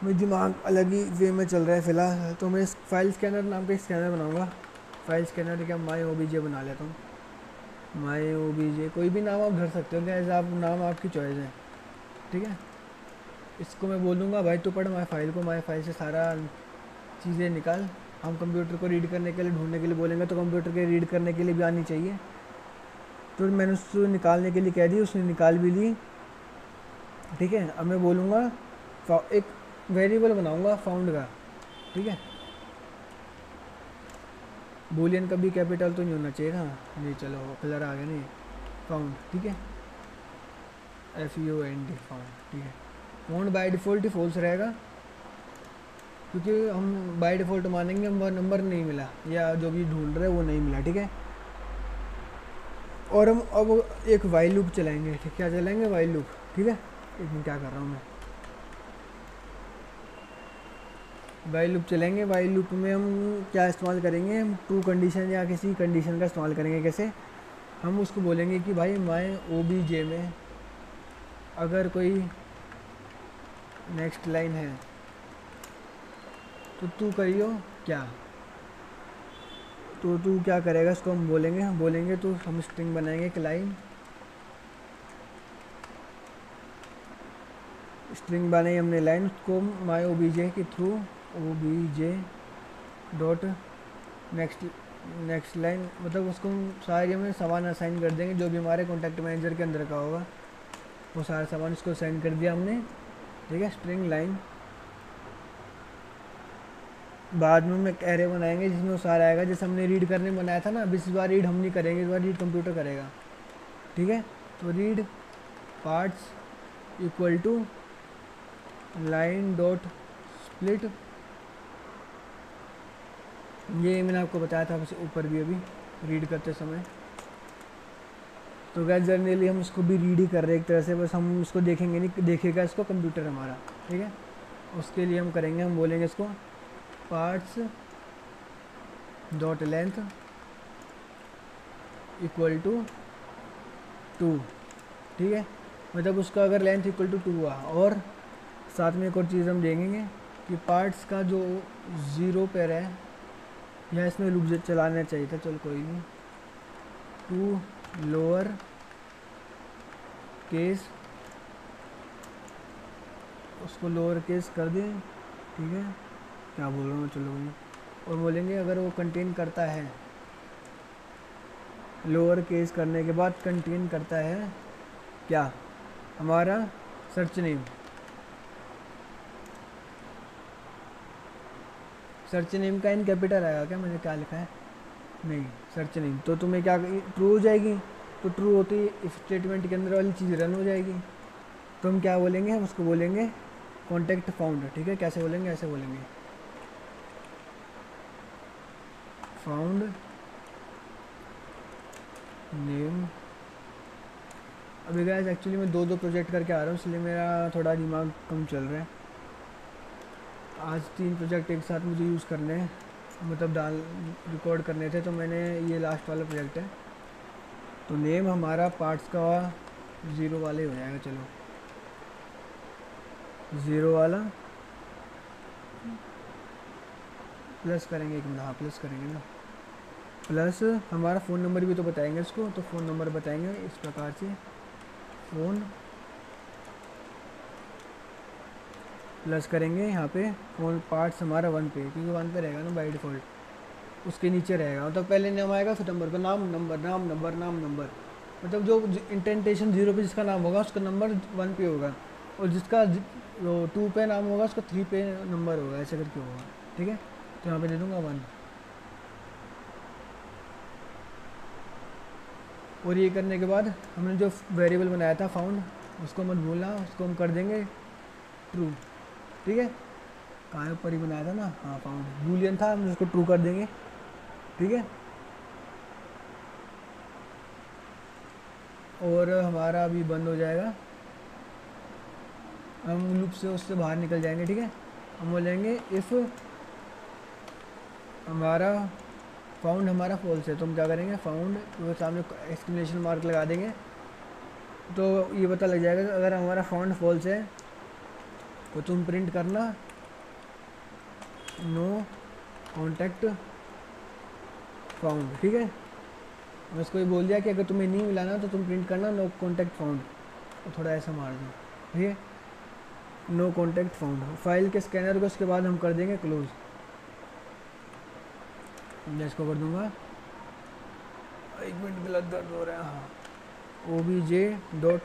मेरा दिमाग अलग ही वे में चल रहा है फ़िलहाल। तो मैं इस फाइल स्कैनर नाम का एक स्कैनर बनाऊंगा। फाइल स्कैनर क्या, माई ओबीजे बना लेता हूँ। माई ओबीजे, कोई भी नाम आप धर सकते हो, क्या आप नाम आपकी चॉइस है, ठीक है। इसको मैं बोलूँगा भाई तू पढ़ माई फाइल को, माई फाइल से सारा चीज़ें निकाल। हम कंप्यूटर को रीड करने के लिए, ढूंढने के लिए बोलेंगे तो कंप्यूटर के रीड करने के लिए भी आनी चाहिए। तो मैंने उसको निकालने के लिए कह दी, उसने निकाल भी ली, ठीक है। अब मैं बोलूँगा एक वेरिएबल बनाऊँगा फाउंड का, ठीक है। बूलियन का भी कैपिटल तो नहीं होना चाहिए ना, नहीं चलो कलर आ गया नहीं, फाउंड, ठीक है, FUND फाउंड, ठीक है। फाउंड बाय डिफ़ॉल्ट ही फॉल्स रहेगा, क्योंकि हम बाय डिफ़ॉल्ट मानेंगे हम नंबर नहीं मिला या जो भी ढूंढ रहे हैं वो नहीं मिला, ठीक है। और हम अब एक वाइल लूप चलाएंगे, ठीक, क्या चलाएंगे, वाइल लूप, ठीक है। एक मिनट, क्या कर रहा हूँ मैं, वाइल लूप चलेंगे। वाइल लूप में हम क्या इस्तेमाल करेंगे, हम ट्रू कंडीशन या किसी कंडीशन का इस्तेमाल करेंगे। कैसे, हम उसको बोलेंगे कि भाई माई OBJ में अगर कोई नेक्स्ट लाइन है तो तू करियो क्या, तो तू क्या करेगा, इसको हम बोलेंगे तो हम स्ट्रिंग बनाएंगे कि लाइन, स्ट्रिंग बनाई हमने लाइन, उसको माई OBJ के through OBJ dot next line, मतलब उसको हम सारे में सामान असाइन कर देंगे, जो भी हमारे कॉन्टैक्ट मैनेजर के अंदर का होगा वो सारा सामान इसको असाइन कर दिया हमने, ठीक है। स्ट्रिंग लाइन, बाद में हम एक एरे बनाएंगे जिसमें वो सारा आएगा, जैसे हमने रीड करने बनाया था ना। अब इस बार रीड हम नहीं करेंगे, इस बार रीड कंप्यूटर करेगा, ठीक है। तो read parts equal to line dot split, ये मैंने आपको बताया था ऊपर भी अभी रीड करते समय। तो गैस जनरली हम इसको भी रीड ही कर रहे हैं एक तरह से, बस हम इसको देखेंगे नहीं, देखेगा इसको कंप्यूटर हमारा, ठीक है। उसके लिए हम करेंगे, हम बोलेंगे इसको parts dot length equal to 2, ठीक है। मतलब उसका अगर लेंथ इक्वल टू 2 हुआ, और साथ में एक और चीज़ हम देखेंगे कि पार्ट्स का जो 0 पर है, या इसमें लूप चलाना चाहिए था, चल कोई नहीं, 2 लोअर केस, उसको लोअर केस कर दें, ठीक है। क्या बोल रहा हूँ, चलो भाई, और बोलेंगे अगर वो कंटेन करता है, लोअर केस करने के बाद कंटेन करता है क्या, हमारा सर्च नेम, सर्च नेम का इन कैपिटल आएगा क्या, मैंने क्या लिखा है, नहीं, सर्च नेम। तो तुम्हें क्या ट्रू हो जाएगी, तो ट्रू होती है इफ स्टेटमेंट के अंदर वाली चीज़ रन हो जाएगी। तो हम क्या बोलेंगे, हम उसको बोलेंगे कॉन्टेक्ट फाउंड, ठीक है। कैसे बोलेंगे, ऐसे बोलेंगे फाउंड नेम। अभी गाइस एक्चुअली मैं दो प्रोजेक्ट करके आ रहा हूँ, इसलिए मेरा थोड़ा दिमाग कम चल रहा है। आज 3 प्रोजेक्ट एक साथ मुझे यूज़ करने हैं, मतलब रिकॉर्ड करने थे, तो मैंने ये लास्ट वाला प्रोजेक्ट है। तो नेम हमारा पार्ट्स का 0 वाले हो जाएगा, चलो 0 वाला प्लस करेंगे, एक मिनट, हाँ प्लस करेंगे ना, प्लस हमारा फ़ोन नंबर भी तो बताएंगे इसको, तो फ़ोन नंबर बताएंगे इस प्रकार से, फ़ोन प्लस करेंगे यहाँ पे फ़ोन पार्ट्स हमारा 1 पे, क्योंकि 1 पे रहेगा ना बाय डिफ़ॉल्ट, उसके नीचे रहेगा, मतलब पहले नाम आएगा फिर नंबर पर, नाम नंबर नाम नंबर नाम नंबर, मतलब जो इंटेंटेशन 0 पे जिसका नाम होगा उसका नंबर 1 पे होगा, और जिसका 2 पे नाम होगा उसका 3 पे नंबर होगा, ऐसे करके होगा, ठीक है। तो यहाँ पे दे दूँगा 1। और ये करने के बाद हमने जो वेरिएबल बनाया था फाउंड, उसको मत भूलना, उसको हम कर देंगे ट्रू, ठीक है। कहाँ ऊपर ही बनाया था ना, हाँ फाउंड बूलियन था, हम उसको ट्रू कर देंगे, ठीक है। और हमारा अभी बंद हो जाएगा, हम लूप से उससे बाहर निकल जाएंगे, ठीक है। हम बोलेंगे इफ़ हमारा फाउंड हमारा फॉल्स है, तो हम क्या करेंगे, फाउंड तो सामने एक्सक्लेमेशन मार्क लगा देंगे, तो ये पता लग जाएगा कि अगर हमारा फाउंड फॉल्स है तो तुम प्रिंट करना नो कॉन्टैक्ट फाउंड, ठीक है। मैं इसको ये बोल दिया कि अगर तुम्हें नहीं मिला ना तो तुम प्रिंट करना नो कॉन्टैक्ट फाउंड, तो थोड़ा ऐसा मार दो, ठीक है, नो कॉन्टैक्ट फाउंड। फाइल के स्कैनर को उसके बाद हम कर देंगे क्लोज। मैं इसको कर दूंगा, 1 मिनट गलत दर्द हो रहा है, हाँ, obj.close,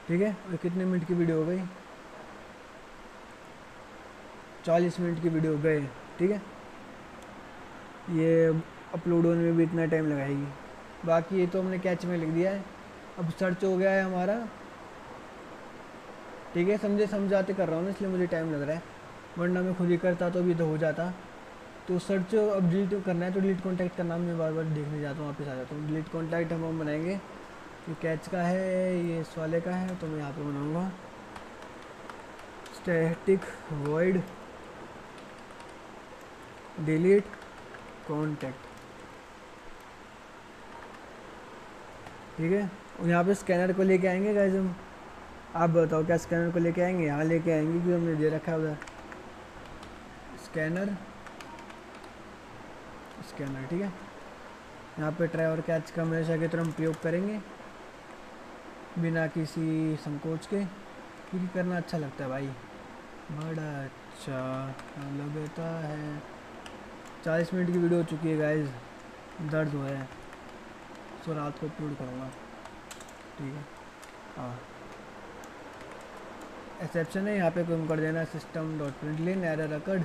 ठीक है। और कितने मिनट की वीडियो हो गई, 40 मिनट की वीडियो गए, ठीक है। ये अपलोड होने में भी इतना टाइम लगाएगी। बाकी ये तो हमने कैच में लिख दिया है, अब सर्च हो गया है हमारा, ठीक है। समझाते कर रहा हूँ ना, इसलिए मुझे टाइम लग रहा है, वरना मैं खुद ही करता तो भी तो हो जाता। तो सर्च अब डिलीट करना है, तो डिलीट कॉन्टैक्ट का नाम मैं बार बार देखने जाता हूँ, वापस आ जाता हूँ। डिलीट कॉन्टैक्ट हम बनाएंगे, ये कैच का है, ये इस वाले का है, तो मैं यहाँ पे बनाऊँगा स्टैटिक वॉइड डिलीट कॉन्टैक्ट, ठीक है। और यहाँ पे स्कैनर को लेके आएंगे गाइस हम, आप बताओ क्या स्कैनर को लेके आएंगे, यहाँ लेके आएंगे क्योंकि हमने दे रखा है उधर स्कैनर, ठीक है। यहाँ पे ट्राई और कैच का हमेशा की तरह हम प्रयोग करेंगे बिना किसी संकोच के, क्योंकि करना अच्छा लगता है भाई, बड़ा अच्छा लगता है। 40 मिनट की वीडियो हो चुकी है गाइस, दर्द हुआ है, सो रात को अपलोड करूँगा, ठीक है। हाँ, एक्सेप्शन है यहाँ पे कम कर देना सिस्टम डॉट प्रिंटलिन एरर अकर्ड,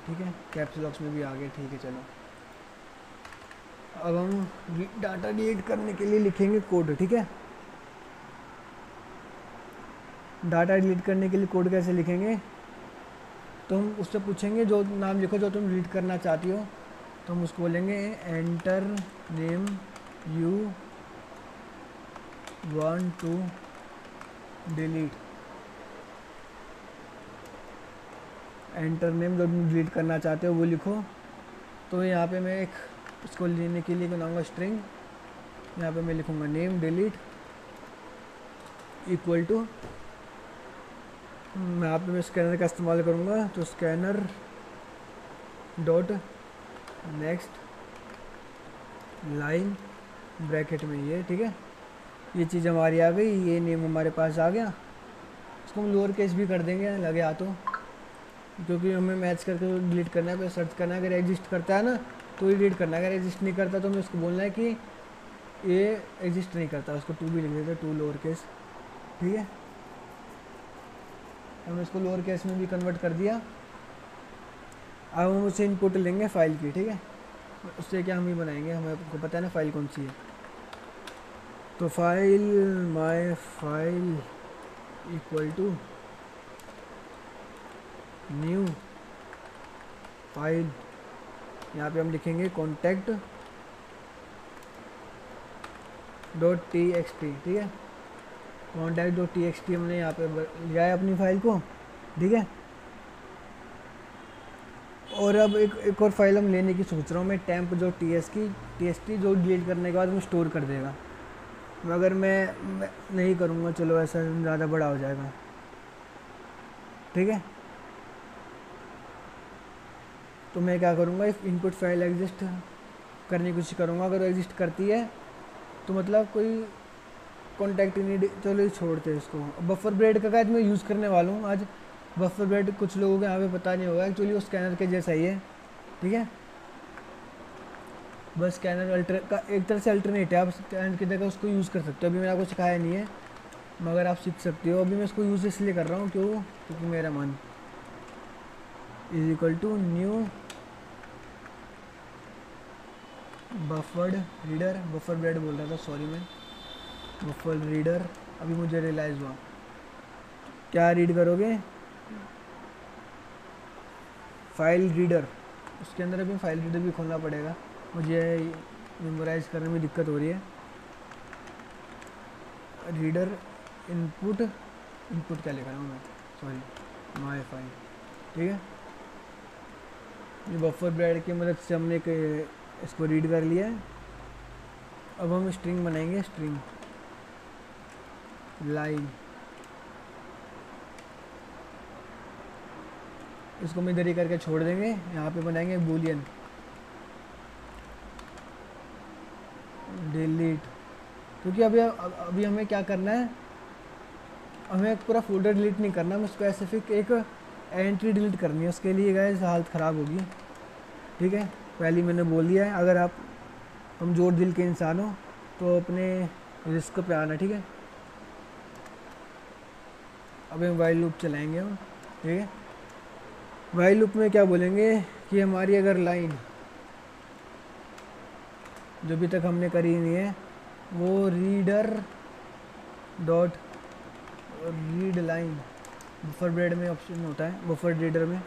ठीक है। कैप्स लॉक्स में भी आ गए, ठीक है। चलो अब हम डाटा डिलीट करने के लिए लिखेंगे कोड, ठीक है। डाटा डिलीट करने के लिए कोड कैसे लिखेंगे, तो हम उससे पूछेंगे जो नाम लिखो जो तुम डिलीट करना चाहती हो, तो हम उसको बोलेंगे enter name you want to delete, enter name जो तुम डिलीट करना चाहते हो वो लिखो। तो यहाँ पे मैं एक इसको लेने के लिए बनाऊंगा स्ट्रिंग, यहाँ पे मैं लिखूंगा नेम डिलीट इक्वल टू, यहाँ पे मैं स्कैनर का इस्तेमाल करूँगा, तो scanner dot next line bracket में ये, ठीक है। ये चीज़ हमारी आ गई, ये नेम हमारे पास आ गया। इसको हम लोअर केस भी कर देंगे लगे हाथों, क्योंकि हमें मैच करके डिलीट करना है, फिर सर्च करना है, अगर एग्जिस्ट करता है ना तो ही डिलीट करना है, अगर एग्जिस्ट नहीं करता तो हमें उसको बोलना है कि ये एग्जिस्ट नहीं करता, उसको टू भी लिख देते, टू लोअर केस, ठीक है। हमने इसको लोअर केस में भी कन्वर्ट कर दिया। अब हम उसे इनपुट लेंगे फाइल की, ठीक है। उससे क्या हम ही बनाएंगे, हमें आपको पता है ना फाइल कौन सी है, तो file my file equal to new file, यहाँ पे हम लिखेंगे contact dot T X T, ठीक है। Contact dot T X T हमने यहाँ पे लिया है अपनी फाइल को, ठीक है। और अब एक और फाइल हम लेने की सोच रहा हूँ मैं, टैम्प जो टी एस टी जो डिलीट करने के बाद वो स्टोर कर देगा, मगर मैं नहीं करूँगा, चलो ऐसा ज़्यादा बड़ा हो जाएगा, ठीक है। तो मैं क्या करूँगा, इफ इनपुट फाइल एग्जिस्ट करने की कोशिश करूँगा, अगर वो एग्जिस्ट करती है तो मतलब कोई कॉन्टैक्ट नहीं, चलो छोड़ते हैं इसको। बफर ब्रेड का आज मैं यूज़ करने वाला हूँ आज। बफर ब्रेड कुछ लोगों के यहाँ पे पता नहीं होगा, एक्चुअली वो स्कैनर के जैसा ही है, ठीक है। बस स्कैनर अल्टर का एक तरह से अल्टरनेट है, आप स्कैनर की जगह उसको यूज़ कर सकते हो। अभी मैंने आपको सिखाया नहीं है, मगर आप सीख सकते हो। अभी मैं इसको यूज़ इसलिए कर रहा हूँ क्योंकि मेरा मन is equal to new buffered reader, buffer bread बोल रहा था, सॉरी मैं, बफर रीडर। अभी मुझे रियलाइज़ हुआ, क्या रीड करोगे, फाइल रीडर, उसके अंदर अभी फाइल रीडर भी खोलना पड़ेगा, मुझे मेमोराइज करने में दिक्कत हो रही है। रीडर इनपुट, इनपुट क्या लिख रहा हूँ मैं, सॉरी, माई फाइल, ठीक है। ये बफर ब्रेड की मदद से हमने इसको रीड कर लिया है। अब हम स्ट्रिंग बनाएंगे, स्ट्रिंग लाइन, इसको हम इधर ही करके छोड़ देंगे। यहाँ पे बनाएंगे बूलियन डिलीट, क्योंकि अभी हमें क्या करना है, हमें पूरा फोल्डर डिलीट नहीं करना, हमें स्पेसिफिक एक एंट्री डिलीट करनी है। उसके लिए गाइस हालत ख़राब होगी, ठीक है। पहले मैंने बोल दिया है, अगर आप कमज़ोर दिल के इंसान हो तो अपने रिस्क पे आना, ठीक है। अब हम वाइल लूप चलाएंगे हम, ठीक है। वाइल लूप में क्या बोलेंगे कि हमारी अगर लाइन जो अभी तक हमने करी नहीं है वो reader dot read line, buffer bread में ऑप्शन होता है, बफर रीडर में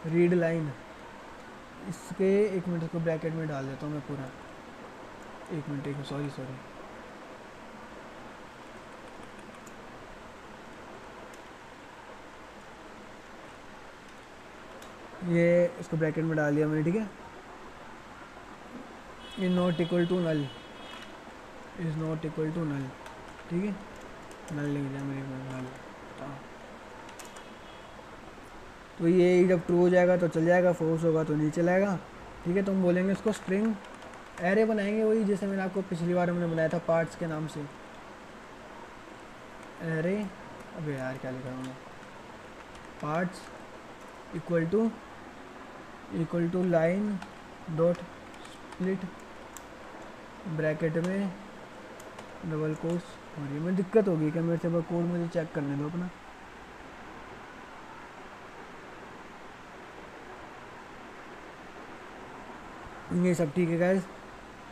रीड लाइन, इसके 1 मिनट को ब्रैकेट में डाल देता हूँ मैं पूरा, 1 मिनट, सॉरी ये इसको ब्रैकेट में डाल दिया मैंने, ठीक है। Is not equal to null, is not equal to null, ठीक है। नल लिख दिया मेरे को, नल। तो ये जब ट्रू हो जाएगा तो चल जाएगा, फॉल्स होगा तो नहीं चलाएगा, ठीक है। तो हम बोलेंगे इसको स्ट्रिंग एरे बनाएंगे, वही जैसे मैंने आपको पिछली बार हमने बनाया था पार्ट्स के नाम से, एरे। अबे यार क्या लिखा हूँ, parts equal to line dot split bracket में डबल कोट्स। और ये में दिक्कत होगी क्या, मेरे से कोड मुझे चेक करने दो अपना। ये सब ठीक है गाइस।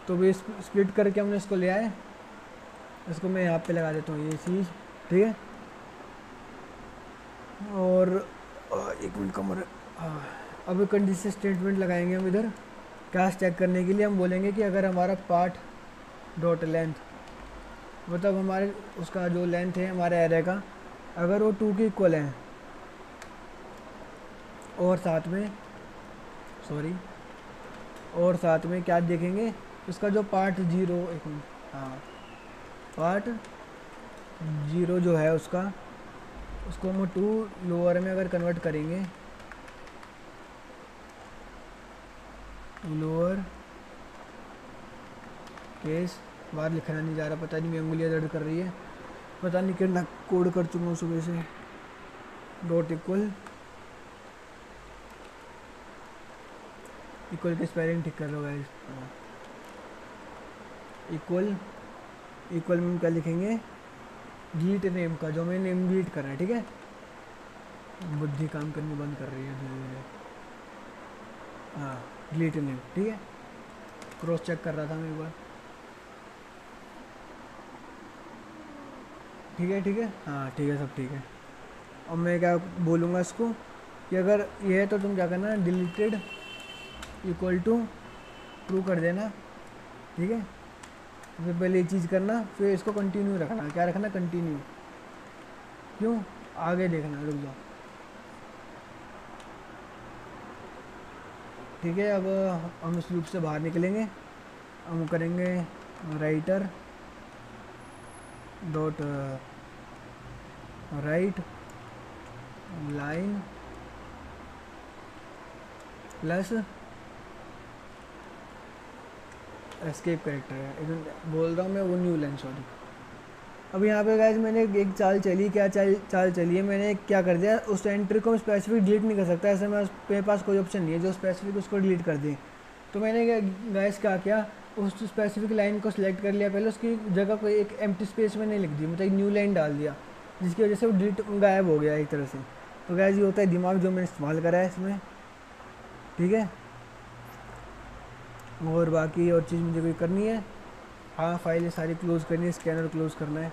तो भी स्प्लिट करके हमने इसको लिया है, इसको मैं यहाँ पे लगा देता हूँ ये चीज़, ठीक है। और 1 मिनट का मर, अब कंडीशन स्टेटमेंट लगाएंगे हम इधर कैश चेक करने के लिए। हम बोलेंगे कि अगर हमारा पार्ट डॉट लेंथ, मतलब हमारे उसका जो लेंथ है हमारे एरे का, अगर वो 2 के इक्वल है, और साथ में क्या देखेंगे, उसका जो पार्ट 0, हाँ पार्ट 0 जो है उसको हम 2 लोअर में अगर कन्वर्ट करेंगे, लोअर केस, बाहर लिखना नहीं जा रहा, पता नहीं मेरी उंगलियाँ दर्द कर रही है, पता नहीं कितना कोड कर चुका हूँ सुबह से। डॉट इक्वल के स्पेलिंग ठीक कर लो गाइस। इक्वल में क्या लिखेंगे, डिलीट नेम का, जो मैंने नेम डिलीट करना है, ठीक है। बुद्धि काम करनी बंद कर रही है धीरे धीरे, हाँ डिलीट नेम, ठीक है। क्रॉस चेक कर रहा था मैं एक बार, ठीक है, हाँ ठीक है, सब ठीक है। अब मैं क्या बोलूँगा इसको कि अगर ये है तो तुम क्या करना, डिलीटेड इक्वल टू ट्रू कर देना, ठीक है। फिर पहले ये चीज़ करना, फिर इसको कंटिन्यू रखना, क्या रखना, कंटिन्यू, क्यों, आगे देखना, रुक जाओ, ठीक है। अब हम इस लूप से बाहर निकलेंगे, हम करेंगे writer dot right line plus escape character है, बोल रहा हूँ मैं वो न्यू लाइन, सॉरी। अब यहाँ पे गाइस मैंने एक चाल चली, क्या चाल चली है, मैंने क्या कर दिया, उस एंट्री को मैं स्पेसिफिक डिलीट नहीं कर सकता, ऐसे मेरे पास कोई ऑप्शन नहीं है जो स्पेसिफिक उसको डिलीट कर दे। तो मैंने गाइस क्या किया, उस स्पेसिफिक लाइन को सिलेक्ट कर लिया, पहले उसकी जगह कोई एक एम्प्टी स्पेस में नहीं लिख दी, मतलब एक न्यू लाइन डाल दिया, जिसकी वजह से वो डिलीट गायब हो गया एक तरह से। तो गाइस ये होता है दिमाग जो मैंने इस्तेमाल करा है इसमें, ठीक है। और बाकी और चीज़ मुझे कोई करनी है, हाँ फाइलें सारी क्लोज़ करनी है, स्कैनर क्लोज़ करना है,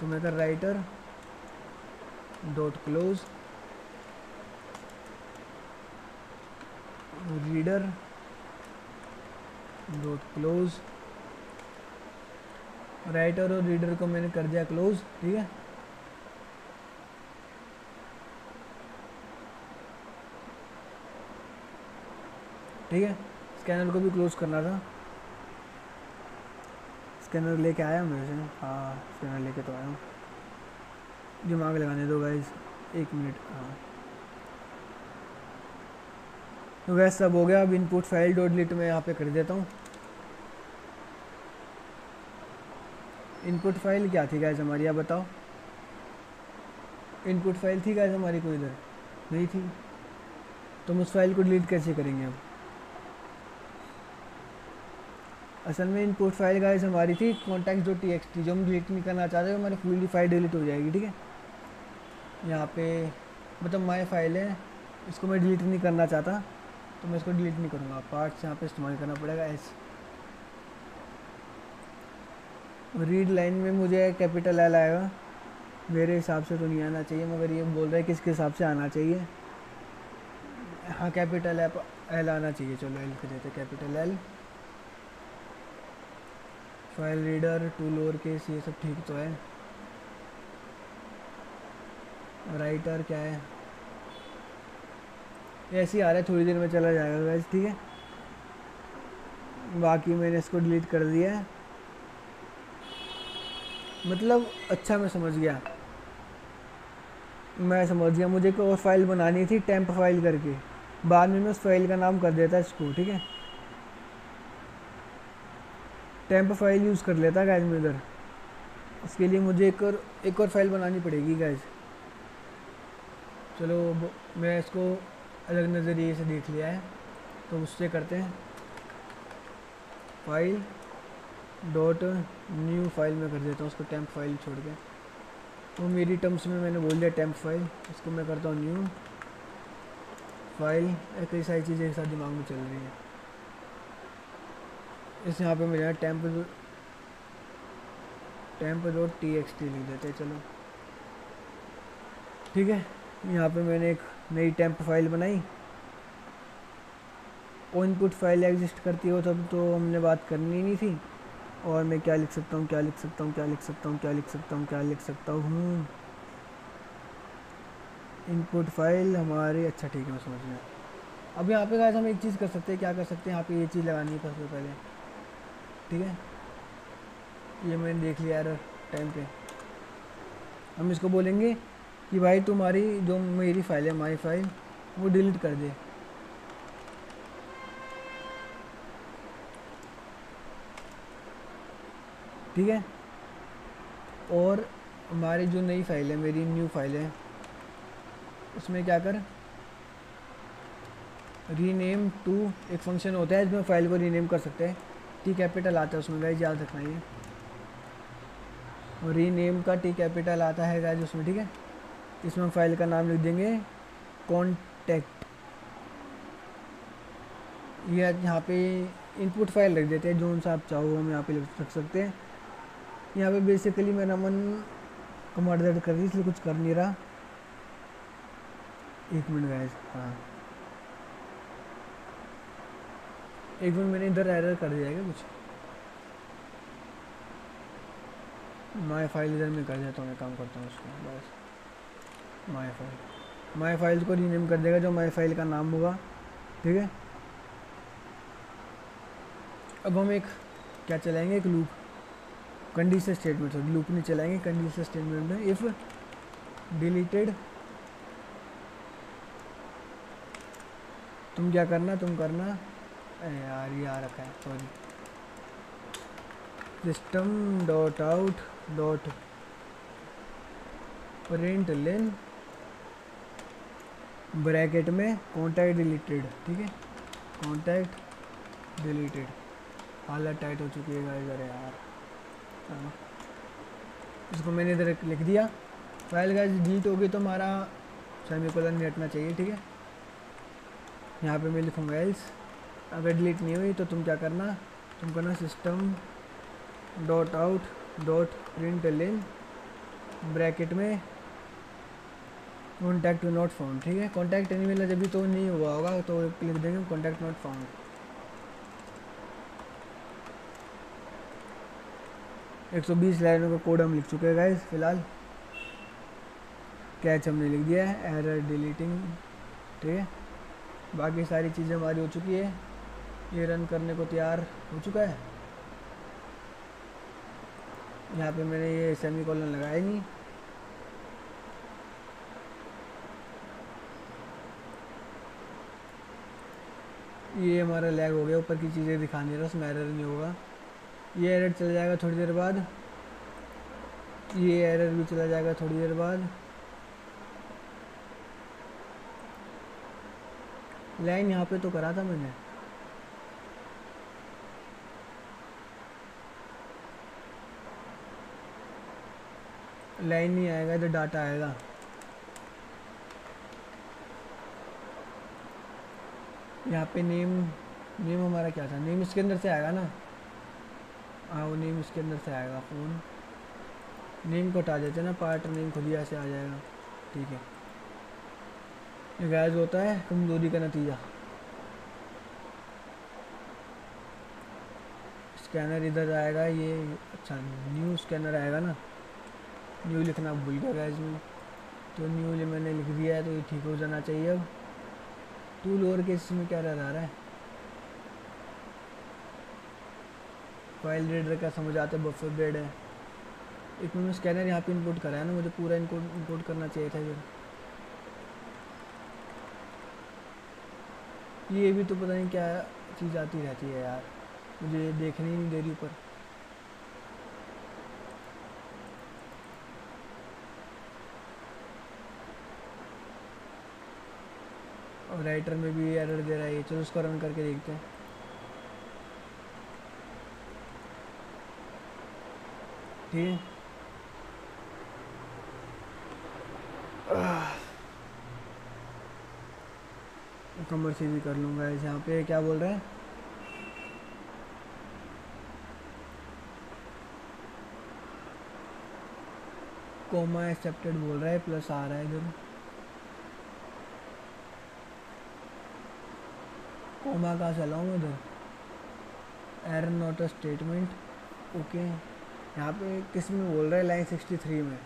तो मैं कर writer dot close reader dot close, writer और रीडर को मैंने कर दिया क्लोज, ठीक है। ठीक है, स्कैनर को भी क्लोज करना था। स्कैनर लेके आया हूँ मेरे से, हाँ स्कैनर लेके तो आया हूँ, दिमाग लगाने दो गाइस, 1 मिनट। हाँ तो वैसे सब हो गया। अब इनपुट फाइल डॉट लिट में यहाँ पे कर देता हूँ। इनपुट फाइल क्या थी गाइस हमारी, आप बताओ। इनपुट फाइल थी गाइस हमारी, कोई इधर नहीं थी, तो हम उस फाइल को डिलीट कैसे करेंगे अब। असल में इनपुट फाइल गाइस हमारी थी कॉन्टैक्ट डॉट टीएक्सटी, जो हम डिलीट नहीं करना चाहते, हमारी फुल फाइल डिलीट हो जाएगी, ठीक है। यहाँ पे मतलब माई फाइल है, इसको मैं डिलीट नहीं करना चाहता, तो मैं इसको डिलीट नहीं करूँगा, पार्ट्स यहाँ पे इस्तेमाल करना पड़ेगा एस। रीड लाइन में मुझे कैपिटल एल आएगा, मेरे हिसाब से तो नहीं आना चाहिए, मगर ये बोल रहा है किसके हिसाब से आना चाहिए। हाँ कैपिटल एल आना चाहिए, चलो एल कर देते, capital L. File reader to lower case, ये सब ठीक तो है। राइटर क्या है, ऐसे ही आ रहा है, थोड़ी देर में चला जाएगा गाइस, ठीक है। बाकी मैंने इसको डिलीट कर दिया है, मतलब अच्छा मैं समझ गया, मुझे एक और फाइल बनानी थी टेम्प फाइल करके, बाद में मैं उस फाइल का नाम कर देता इसको, ठीक है। टेम्प फाइल यूज़ कर लेता गाइस मैं इधर, उसके लिए मुझे एक और फाइल बनानी पड़ेगी गाइस। चलो मैं इसको अलग नज़रिए से देख लिया है, तो उससे करते हैं फाइल डॉट न्यू फाइल में कर देता हूँ उसको, टेम्प फाइल छोड़ के। तो मेरी टर्म्स में मैंने बोल दिया टेम्प फाइल, इसको मैं करता हूँ न्यू फाइल। कई सारी चीज़ें एक साथ दिमाग में चल रही हैं। इस यहाँ पे मेरा temp dot T X T लिख देते हैं, चलो ठीक है। यहाँ पे मैंने एक नई टेम्प फाइल बनाई, और इनपुट फाइल एग्जिस्ट करती हो तब तो हमने बात करनी नहीं थी। और मैं क्या लिख सकता हूँ, इनपुट फाइल हमारे, अच्छा ठीक है मैं समझ गया। अब यहाँ पे गाइस हम एक चीज़ कर सकते हैं, क्या कर सकते हैं, यहाँ पे ये चीज़ लगानी है सबसे पहले, ठीक है। ये मैंने देख लिया एरर टाइम पे, हम इसको बोलेंगे कि भाई तुम्हारी जो मेरी फाइल है माई फाइल, वो डिलीट कर दे। ठीक है, और हमारी जो नई फाइल है, मेरी न्यू फाइल है, उसमें क्या कर, रीनेम टू एक फंक्शन होता है जिसमें फाइल को रीनेम कर सकते हैं, टी कैपिटल आता है उसमें गाइस, याद रखना ये। और रीनेम का टी कैपिटल आता है गाइस उसमें, ठीक है। इसमें हम फाइल का नाम लिख देंगे कॉन्टैक्ट, ये यहाँ पे इनपुट फाइल रख देते हैं, जो सा आप चाहो हम यहाँ पे रख सकते हैं। यहाँ पे बेसिकली मेरा मन कमांड दर्द कर रही, इसलिए कुछ कर नहीं रहा। 1 मिनट गाइस, हाँ 1 मिनट, मैंने इधर एरर कर दिया है क्या कुछ, माई फाइल इधर में कर देता हूँ, मैं काम करता हूँ उसको बस। माई फाइल को रीनेम कर देगा जो माई फाइल का नाम होगा, ठीक है। अब हम एक क्या चलाएंगे, एक loop, condition statement, sorry loop नहीं चलाएंगे, कंडीशन स्टेटमेंट में इफ़ डिलीटेड, तुम क्या करना, यार ये आ रखा है, sorry, system dot out dot println bracket में कॉन्टैक्ट डिलीटेड, ठीक है, कॉन्टैक्ट डिलीटेड। हालत टाइट हो चुकी है गाइस, अरे यार, इसको मैंने इधर लिख दिया। फाइल गाइस डिलीट हो गई तो हमारा सेमीकोलन नहीं हटना चाहिए, ठीक है। यहाँ पे मैं लिखूँगा एल्स, अगर डिलीट नहीं हुई तो तुम क्या करना, system dot out dot println bracket में कॉन्टैक्ट नॉट फाउंड, ठीक है। कॉन्टैक्ट नहीं मिला जब भी तो नहीं हुआ होगा, तो लिख देंगे कॉन्टैक्ट नॉट फाउंड। 120 लाइनों का कोड हम लिख चुके हैं गाइस फिलहाल। कैच हमने लिख दिया है, एरर डिलीटिंग, ठीक है। बाकी सारी चीज़ें हमारी हो चुकी है, ये रन करने को तैयार हो चुका है। यहाँ पे मैंने ये सेमीकोलन लगाया नहीं, ये हमारा लैग हो गया, ऊपर की चीज़ें दिखा नहीं रहा, उसमें एरर नहीं होगा। ये एरर चला जाएगा थोड़ी देर बाद, ये एरर भी चला जाएगा थोड़ी देर बाद। लाइन यहाँ पे तो करा था मैंने, लाइन नहीं आएगा, इधर डाटा आएगा। यहाँ पे नेम हमारा क्या था, नेम इसके अंदर से आएगा ना। हाँ वो नेम इसके अंदर से आएगा। फ़ोन नेम को हटा देते हैं ना, पार्ट नेम खुद ही ऐसे आ जाएगा, ठीक है। ये गैस होता है कमजोरी का नतीजा। स्कैनर इधर आएगा, ये अच्छा न्यू स्कैनर आएगा ना, न्यू लिखना भूल गया गैस में, तो न्यू मैंने लिख दिया है, तो ये ठीक हो जाना चाहिए। अब टू लोअर केस में क्या रह रहा है, फाइल रीडर का समझ आता है, बफर बेड है। एक मैंने स्कैनर यहाँ पे इंपोर्ट करा है ना, मुझे पूरा इंपोर्ट करना चाहिए था फिर। ये भी तो पता नहीं क्या चीज़ आती रहती है यार, मुझे देखने ही नहीं दे रही ऊपर। और राइटर में भी एरर दे रहा है ये, चलो उसको रन करके देखते हैं। ठीक है, कमर से भी कर लूँगा। इस यहाँ पे क्या बोल रहे हैं, कोमा एक्सेप्टेड बोल रहा है, प्लस आ रहा है इधर, कोमा कहाँ चला हूँ उधर, error not a statement, okay. यहाँ पे किस में बोल रहा है, लाइन 63 में,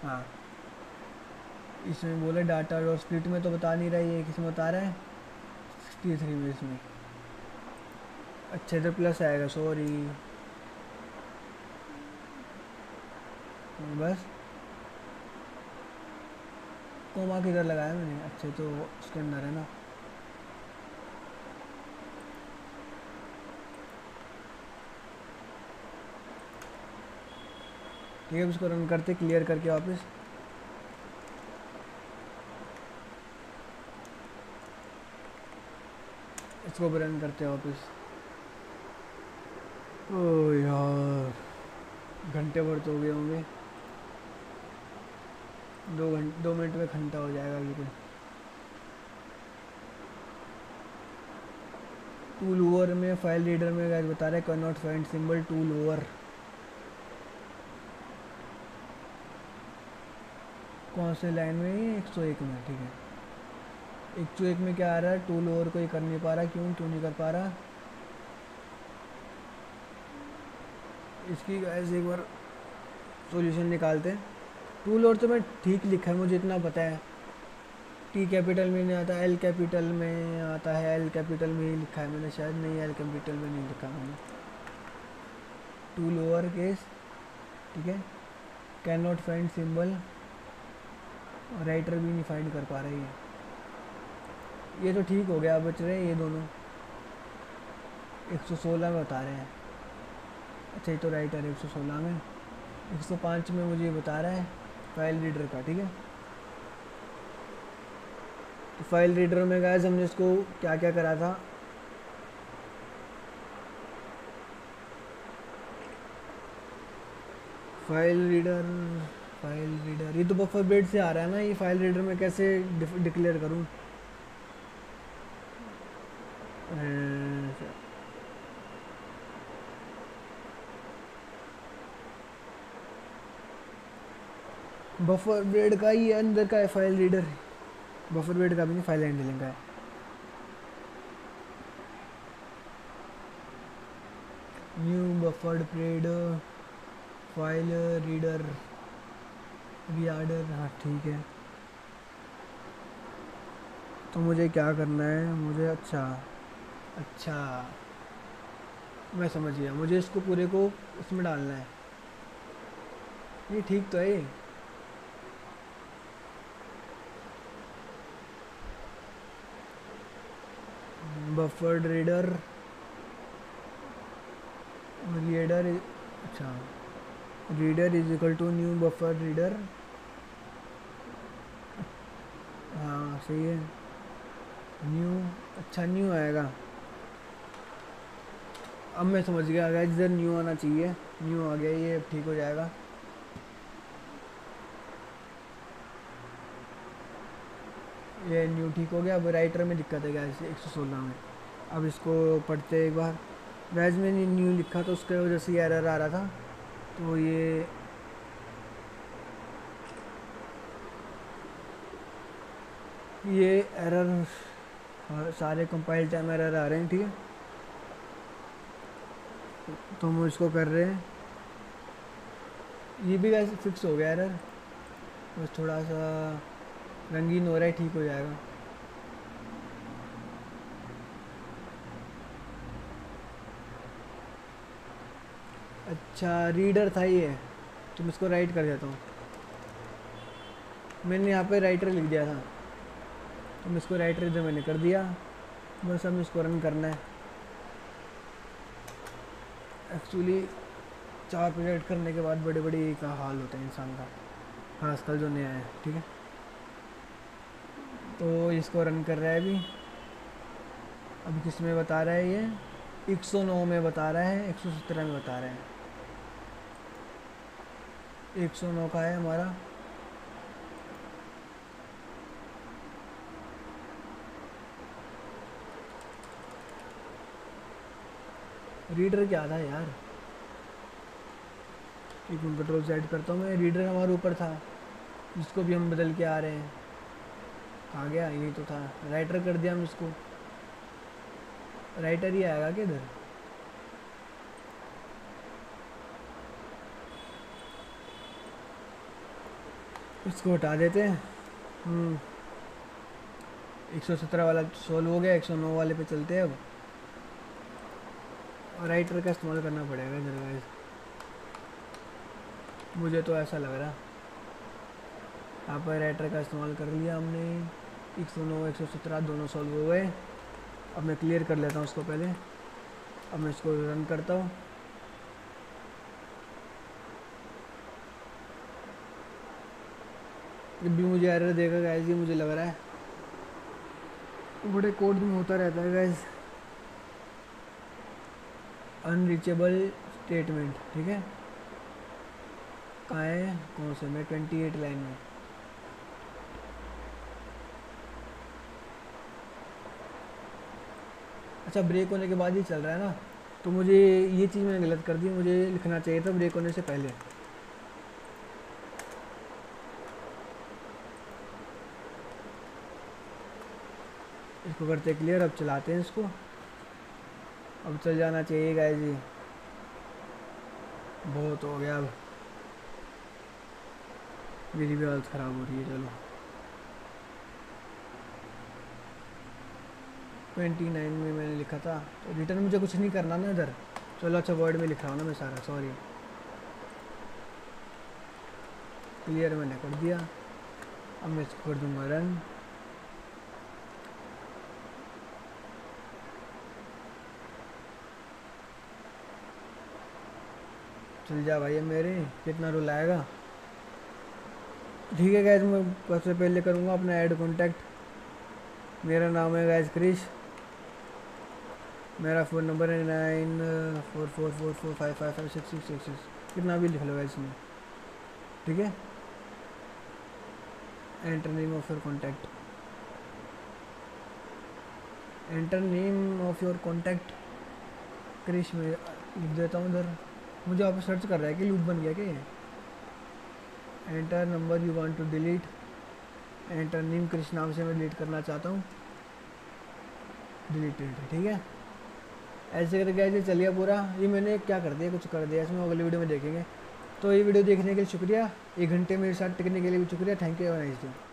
हाँ इसमें बोले डाटा डॉट स्प्लिट में, तो बता नहीं रहा है, ये किस में बता रहा है 63 में इसमें। अच्छे से प्लस आएगा, सॉरी बस। कोमा किधर लगाया मैंने, अच्छे तो उसके अंदर है ना। ठीक है, उसको रन करते क्लियर करके वापस। इसको भी रन करते वापस। ओ यार घंटे भर तो हो गए होंगे, 2 मिनट में घंटा हो जाएगा बिल्कुल। टूल ओवर में फाइल रीडर में गाइस बता रहे can not find symbol tool over. कौन से लाइन में, 101 में, ठीक है। 101 में क्या आ रहा है, टूल ओवर कोई कर नहीं पा रहा, क्यों नहीं कर पा रहा। इसकी गाइस एक बार सॉल्यूशन निकालते हैं। टूल ओवर तो मैं ठीक लिखा है, मुझे इतना पता है, टी कैपिटल में नहीं आता, एल कैपिटल में आता है, एल कैपिटल में ही लिखा है मैंने शायद, नहीं एल कैपिटल में नहीं लिखा मैंने। टू लोअर केस, ठीक है, can not find symbol, writer भी नहीं फाइंड कर पा रही है। ये तो ठीक हो गया, बच रहे हैं ये दोनों। 116 में बता रहे हैं, अच्छा ये तो राइटर है 116 में। 105 में मुझे बता रहा है फाइल रीडर का, ठीक है। तो फाइल रीडर में गाइस हमने इसको क्या क्या करा था, फाइल रीडर ये तो बफर बेड से आ रहा है ना, ये फाइल रीडर में कैसे डिक्लेयर करूं। बफर बेड का ही अंदर का है फाइल रीडर, बफर बेड का भी नहीं, फाइल हैंडलिंग का है। New buffered read file reader reader, हाँ ठीक है। तो मुझे क्या करना है, मुझे अच्छा अच्छा मैं समझ गया, मुझे इसको पूरे को इसमें डालना है। ये ठीक तो है ये। बफर्ड रीडर रीडर, अच्छा reader is equal to new buffer reader, हाँ सही है। न्यू, अच्छा न्यू आएगा। अब मैं समझ गया गाइस, इधर न्यू आना चाहिए, न्यू आ गया, ये अब ठीक हो जाएगा। ये न्यू ठीक हो गया। अब राइटर में दिक्कत है गाइस 116 में। अब इसको पढ़ते हैं एक बार। गाइस मैंने न्यू लिखा तो उसके वजह से एरर आ रहा था, तो ये एरर सारे कंपाइल टाइम एरर आ रहे हैं, ठीक है। तो हम इसको कर रहे हैं, ये भी गाइस फिक्स हो गया एरर, बस थोड़ा सा रंगीन हो रहा है, ठीक हो जाएगा। अच्छा रीडर था ये, तो मैं इसको राइट कर देता हूँ। मैंने यहाँ पे राइटर लिख दिया था, तो मैं इसको राइटर इधर मैंने कर दिया। बस हमें इसको रन करना है। एक्चुअली 4 प्रोजेक्ट करने के बाद बड़े बड़े का हाल होता है इंसान का, खासकर जो नया है, ठीक है। तो इसको रन कर रहा है अभी किस में बता रहा है, ये 109 में बता रहा है, 117 में बता रहा है। 109 का है हमारा। रीडर क्या था यार, एक कंट्रोल सेट करता हूँ मैं। रीडर हमारे ऊपर था, जिसको भी हम बदल के आ रहे हैं। कहाँ गया, यही तो था, राइटर कर दिया हम इसको। राइटर ही आएगा कि इधर, इसको हटा देते हैं। 117 वाला सॉल्व हो गया, 109 वाले पे चलते हैं अब। और राइटर का इस्तेमाल करना पड़ेगा इधर गाइस, मुझे तो ऐसा लग रहा। यहाँ पर राइटर का इस्तेमाल कर लिया हमने, 109 117 दोनों सॉल्व हो गए। अब मैं क्लियर कर लेता हूँ उसको पहले। अब मैं इसको रन करता हूँ। जब भी मुझे एरर देगा गाइस, ये मुझे लग रहा है बड़े कोड में होता रहता है गाइस, अनरीचेबल स्टेटमेंट, ठीक है। कहाँ है, कौन से में, 28 लाइन में। अच्छा ब्रेक होने के बाद ही चल रहा है ना, तो मुझे ये चीज़ मैंने गलत कर दी, मुझे लिखना चाहिए था ब्रेक होने से पहले। इसको करते क्लियर, अब चलाते हैं इसको। अब चल जाना चाहिए गाइस जी, बहुत हो गया, अब मेरी भी हालत ख़राब हो रही है। चलो 29 में मैंने लिखा था, तो रिटर्न मुझे कुछ नहीं करना ना इधर। चलो अच्छा वर्ड में लिख रहा हूँ ना मैं सारा, सॉरी। क्लियर मैंने कर दिया। अब मैं इसको कर दूँगा रन। चल जा भाई, अब मेरे कितना रोल आएगा। ठीक है गैस, मैं सबसे पहले करूँगा अपना ऐड कॉन्टैक्ट। मेरा नाम है गैस क्रिश, मेरा फ़ोन नंबर है 944445556666, कितना भी लिख लो गैस इसमें, ठीक है। Enter name of your contact, enter name of your contact Krish में लिख देता हूँ इधर। मुझे आप सर्च कर रहा है कि लूप बन गया क्या। Enter number you want to delete, enter name Krish नाम से मैं डिलीट करना चाहता हूँ, डिलीटेड, ठीक है। ऐसे करके ऐसे चल गया पूरा। ये मैंने क्या कर दिया, कुछ कर दिया इसमें, अगली वीडियो में देखेंगे। तो ये वीडियो देखने के लिए शुक्रिया, 1 घंटे मेरे साथ टिकने के लिए भी शुक्रिया। Thank you, have a nice day.